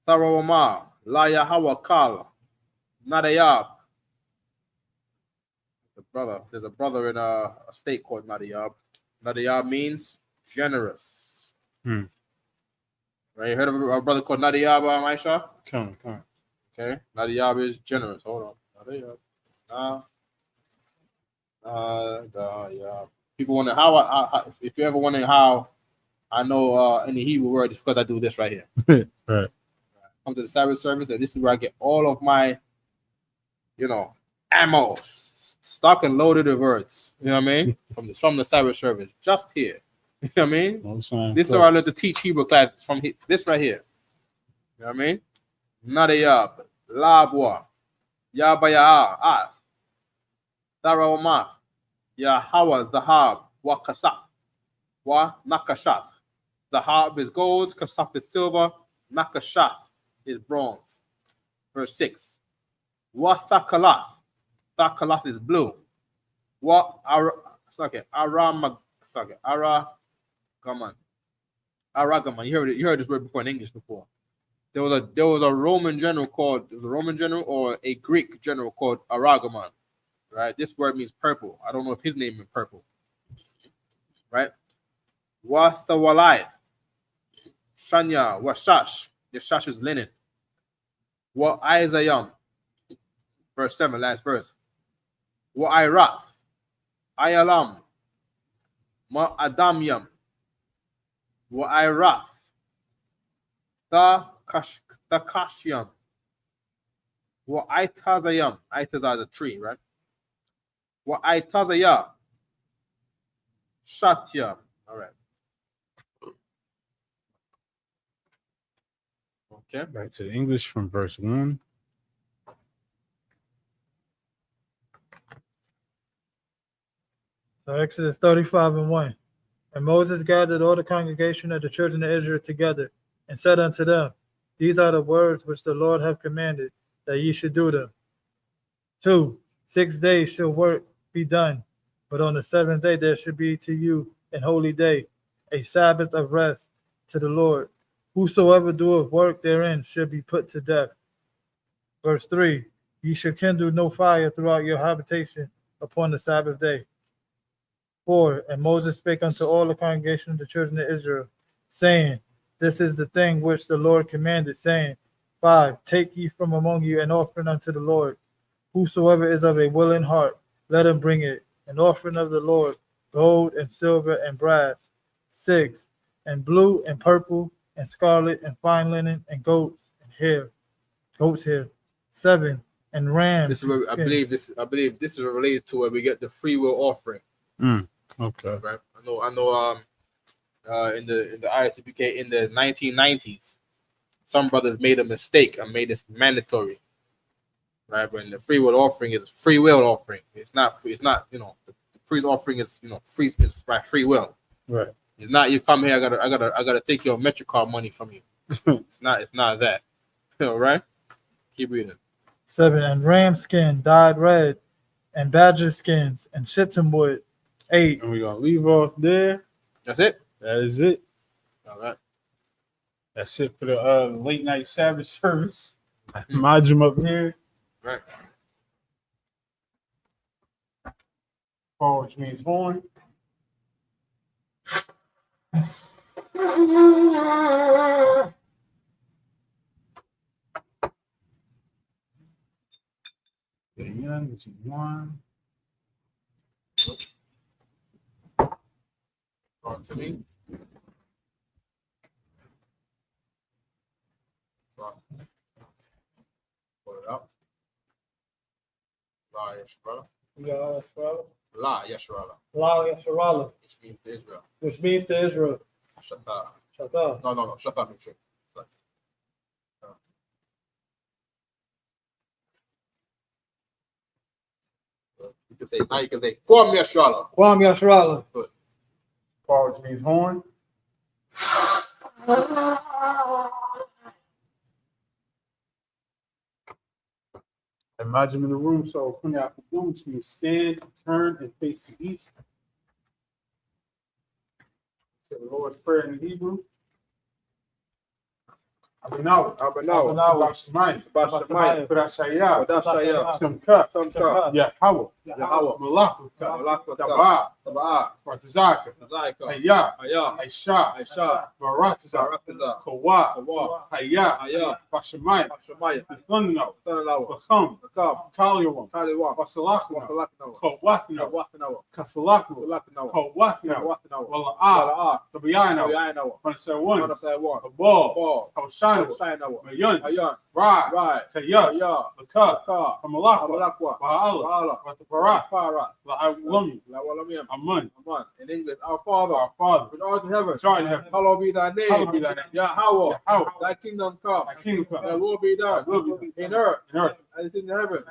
Sarawama, La Yahweh Kal, Nadayab. There's a brother in a state called Nadayab. Nadayab means generous. Right? You heard of a brother called Nadayab, Aisha?
Come on.
Okay. Nadayab is generous. Hold on. Nadayab. People wonder how if you're ever wondering how I know any Hebrew word, it's because I do this right here.
Right.
Come to the Sabbath service, and this is where I get all of my, ammo, stock and loaded of words. You know what I mean? from the Sabbath service, just here. You know what I mean? This is where I learned to teach Hebrew classes from this right here. You know what I mean? Nadayab, Labwa, Yabaya, As, Darawama, Yahawa, Zahab, Wa Kasap, Wa Nakashat. Zahab is gold, Kasap is silver, Nakashat is bronze. Verse 6. Wa Thakalath. Thakalath is blue. Aragaman. Aragaman. You heard this word before in English before. There was a Roman general or a Greek general called Aragaman. Right? This word means purple. I don't know if his name is purple. Right? Wathawalai. Shanya. Washash. The shash is linen. Wa Isayam. Verse 7, last verse. Wa Irath. Ayalam. Ma Adamyam. Wa Irath. Takashyam. Wa Itazayam. Itazah is a tree, right? Wa Itazayah. Shatyam. All right.
Okay, back to the English from verse 1.
Exodus 35:1. And Moses gathered all the congregation of the children of Israel together, and said unto them, These are the words which the Lord hath commanded, that ye should do them. 2. 6 days shall work be done, but on the seventh day there should be to you an holy day, a Sabbath of rest to the Lord. Whosoever doeth work therein shall be put to death. Verse 3. Ye shall kindle no fire throughout your habitation upon the Sabbath day. 4. And Moses spake unto all the congregation of the children of Israel, saying, This is the thing which the Lord commanded, saying, 5. Take ye from among you an offering unto the Lord. Whosoever is of a willing heart, let him bring it, an offering of the Lord, gold and silver and brass. 6. And blue and purple and scarlet and fine linen and goats hair. 7. And rams.
This is where I believe this is related to where we get the free will offering.
Okay.
Right. I know. In the Isupk in the 1990s, some brothers made a mistake and made this mandatory. Right, when the free will offering is free will offering. It's not. The free offering is free. It's by free will.
Right.
It's not. You come here. I gotta take your MetroCard money from you. It's not that. All right. Keep reading.
7. And ram skin dyed red, and badger skins, and shittim wood. 8.
And we're gonna leave off there.
That's it.
That is it.
All right.
That's it for the late night Sabbath service. Majum up here.
Right.
Paul, which means horn. Young, which is one.
On to me. Pull it up. La Yeshua. La Yeshua.
La Yasharala,
Which means to Israel.
which means to Israel.
Shata.
Shata.
No. Shata means shit. You can say Kwam Yeshua.
Kwam Yasharala.
Paul, which means horn. Imagine in the room, so when you which means stand, turn, and face the east. Say the Lord's Prayer in Hebrew. Abanaw, Bashamayim, Brashaya, Shamka, Yahweh, Malach, Tabah, Partizaka, Hayah, Aisha, Baratiza, Kawa, Hayah, Bashamayim, Thunno, Bacham, Kaliwam, Basalachna, Kawatna, Kasalakna, Kawatna, Wala'ah, Tabayana, Pansawan, Kabal, Kawashana, Mayun, Ra, Kaya, Laka, Kamalakwa, Bahala, Batapara, La'awami, Amun.
In English, our Father, which art in heaven, hallowed be thy name. Yahweh, thy kingdom come, thy will be done in earth as in heaven.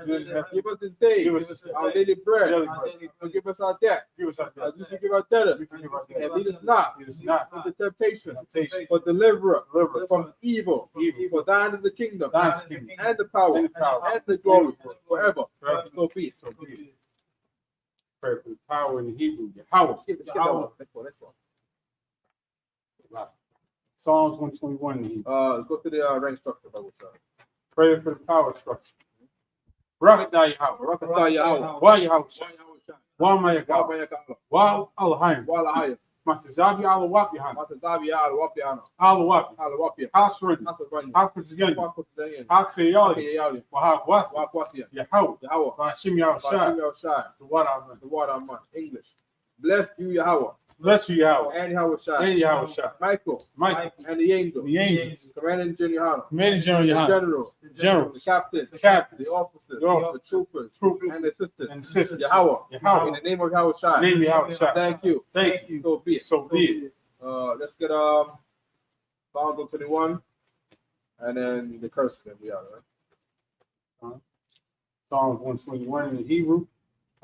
Give us this day our daily bread. Forgive us our debt, as we forgive our debtors. And lead us not into temptation, but deliver us from evil. For thine is the kingdom, and the power, and the glory, forever. So be it.
Pray for the power in the Hebrew. Yahweh.
Let's get that one.
Psalms 121 in the Hebrew.
Let's go to the rank structure.
Pray for the power structure. Rakatah Yahweh. Wa Yahweh. Wa Mayakah. Wa Alahayim. Matazabi Alawapihan. Alawapi. Hasrin. Hakazgan. Hakayali. Wahakwathi. Yahweh. Hashim Yahushai. The water man.
English. Bless you, Yahweh.
Bless you, Yahweh.
And Yahweh Shai. Michael. And the angels. Commanding General Yohana. General. The captain. The officers. The troopers. And the assistants. Yahweh. In the name of Yahweh Shai. Thank you. So be it. Let's get Psalms 121. And then the curse can be out, right?
Psalms 121 in the Hebrew.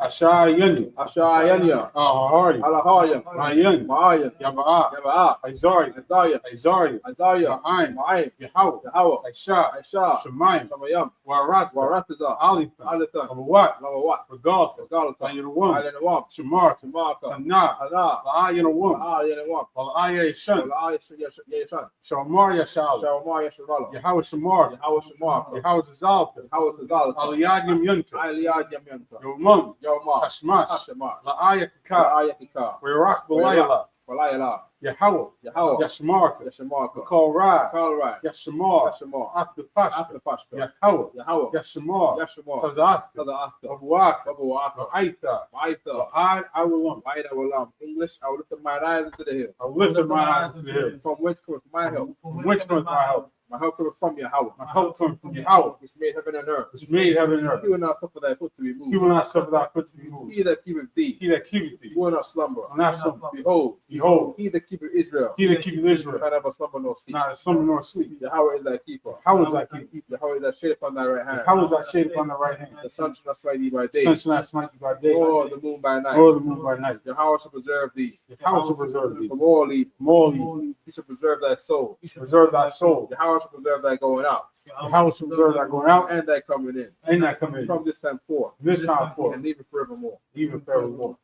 Ashayanya,
Ashayanya,
Ahari,
Alahaya,
Mayan,
Maya,
Yaba'a,
Yaba,
Izari,
Isaiah,
Izari,
Isaiah,
Ma'aim,
Ma'im,
Yahweh,
Yahweh,
Aisha,
Aisha,
Shemayim,
Shamayam,
Warat,
Waratiza,
Alithan,
Alithan,
Abawat,
Lawat,
Regalta,
Galata,
Ayanawam,
Alenawam,
Shamar,
Shamaka,
Ana,
Ana,
La'ayanawam,
Ayanawam,
Wala'aya Shan,
Yashan,
Shamar Yashal,
Shawma Yashavala,
Yahweh Shamar,
Yahweh Shamaka,
Yahweh Zalta,
Yahweh Tazal,
Aliyad Yamyanka,
Aliyad Yamyanka,
Yomam,
Yawma,
Hashmash,
Hashemar,
La'aya Kaka,
Ayakika,
Wirak Balayala,
Walayala,
Yahweh,
Yahweh,
Yashmarka,
Yashamaka,
Call Rad,
Kalrai,
Yashamar,
Yashamar,
After Pashka,
After Pashka,
Yahweh,
Yahweh,
Yashamar,
Yashamar,
Tazak,
Tazahaka,
Abuak,
Babuaka,
Aitha,
Maitha,
I will
Maida Walam. English, I will lift up my eyes into the hill.
I lifted my eyes to the hill.
From whence cometh my help?
From whence cometh my help?
My help cometh from Yahweh.
My help comes from Yahweh,
Which made heaven and earth.
which made heaven and
He
earth.
will not suffer thy foot to be
He
moved.
will not suffer thy foot to be moved.
He that keepeth thee
He that keepeth thee
will not slumber.
will not slumber.
Behold,
Behold,
he that keepeth Israel
he that keepeth Israel,
shall never slumber nor sleep.
neither slumber nor sleep.
Yahweh is thy keeper.
How is thy keeper?
Yahweh is thy shade upon thy right hand.
How is thy shade upon the right hand?
The sun shall not smite thee by
The
day,
sun shall not smite thee by day,
nor the moon by night.
nor the moon by night.
Yahweh shall preserve thee
How shall preserve thee
from all evil.
from all evil?
He shall preserve thy soul.
He shall preserve thy soul.
Yahweh shall preserve thy going out
How shall preserve thy going out
and thy coming in
and thy coming in.
from this time forth
This time forth,
and even forevermore.
even forevermore.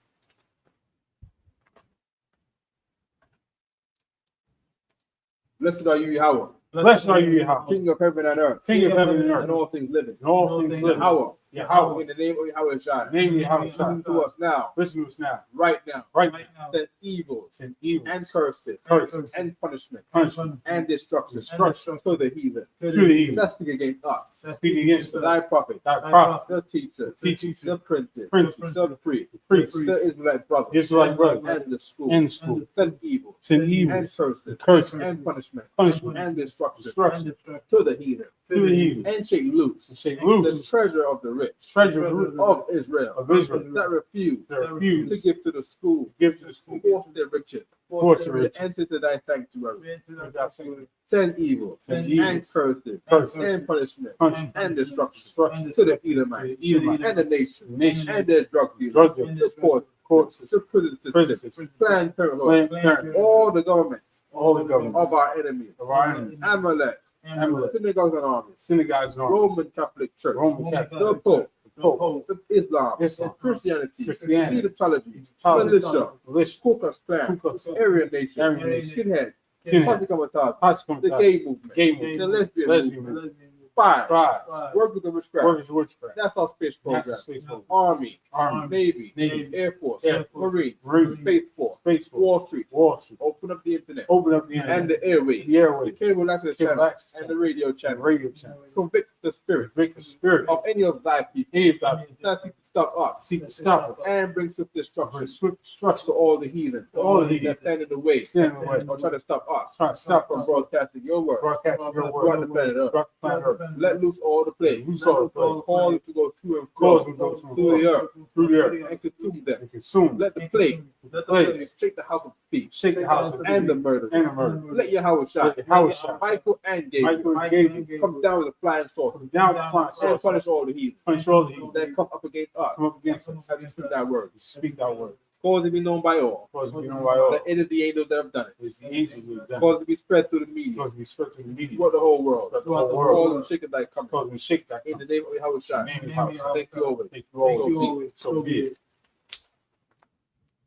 Blessed are you, Yahweh,
Blessed are you, Yahweh,
King of heaven and earth,
King of heaven and
and
earth,
all things living.
and all things living.
Yahweh,
Yahweh,
in the name of Yahweh Shai,
name Yahweh
listen
Shai.
to us now,
Listen to us now,
right now.
right now.
Send evil
Send evil
and curses
curses
and punishment
punishment
and destruction
Destruction.
to the heathen
to the evil.
that speak against us,
Speak against us.
thy prophet,
Thy prophet,
the teacher,
the teachers,
the princes,
princes,
the priest,
the priests,
the Israelite brothers,
Israelite brothers,
and the school.
in school.
Send evil
Send evil
and curses
curses
and punishment
punishment
and destruction
destruction
to the heathen,
to the evil.
and shake loose
And shake
the
loose
treasure of the rich
treasure
of Israel
of Israel
that refuse
that
to
refuse
give to the school,
give to the school.
force their riches,
Force their riches.
to enter to thy sanctuary.
Without saying
Send evil
Send evil.
and curses
curses
and punishment
punishment
and destruction
destruction
to the Edomites
to the Edomites,
and the nation
nation,
and their drug dealers,
drug dealers,
the courts,
courts,
the prison
prison
system,
systems,
Planned Parenthood,
Planned Parenthood,
all the governments
all the governments
of our enemies,
of our enemies,
Amalek,
Amalek,
synagogues and armies,
synagogues and armies,
Roman Catholic Church,
Roman Catholic,
the Pope,
the Pope,
the Islam,
Islam,
Christianity,
Christianity,
Egyptology,
Egyptology,
militia,
militia,
Ku Klux Klan,
Ku Klux Klan,
Aryan Nation,
Aryan Nation,
Skinhead,
Skinhead,
Pasikamatad,
Pascal
the gay movement,
gay
the
movement,
lesbian
lesbian
movement,
movement,
spies,
spies,
workers of witchcraft.
workers of witchcraft,
That's our space
that's
program.
the space program,
Army,
army,
Navy,
Navy,
Air Force,
Air Force,
Marine,
Marine,
Space Force,
Space Force,
Wall Street.
Wall Street,
Open up the internet
open up the
and
internet,
the airways,
the airways,
the cable access
cable
channel,
access
and
channel,
the radio
and
channel.
radio channel.
Convict the spirit
Convict the spirit
of any of thy people
any of thy people
that seek to stop us
seek to stop us
and bring swift destruction
bring swift
to
destruction
all the heathen,
to all the heathen
that stand in the way
stand in the way,
or try to stop us
try to stop
from
us
broadcasting your word
broadcasting your
throughout the
word
planet Earth.
throughout the planet Earth.
Let loose all the plagues,
Loose all the plagues.
cause them to go to and
Cause
fro
them to go to and
through the
fro
earth
through the earth
and consume them.
and consume.
Let the plagues
Plagues
shake the house of thieves
shake the house of
and the
thieves
murder.
and the murder.
Let Yahweh shine.
Let Yahweh shine.
Michael and Gabriel
Michael and Gabriel
come down with a flying sword
come down upon
and
us,
punish all the heathen
punish all the heathen
that come up against us.
come up against us.
As you speak that word,
Speak thy word.
cause it to be known by all.
Cause we know by all.
That it is the angels that have done it.
It's the angels who have done it.
Cause it to be spread through the media,
Cause we speak to the media.
throughout the whole world.
Throughout the whole
Cause
world.
them shake it thy coming.
Cause we shake that.
In the name of Yahweh Shai.
name of Yahweh.
Thank you always.
Thank you always. So be it.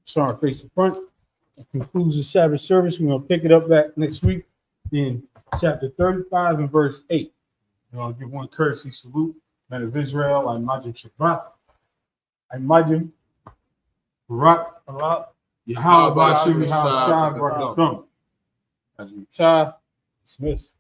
Sorry, face the front. That concludes the Sabbath service. We're going to pick it up back next week in chapter 35 and verse 8. We're going to give one courtesy salute. Men of Israel, I imagine Shabbat. I imagine Barak, Yahweh, Bashem, Yahweh, Barak, as we tie, dismiss.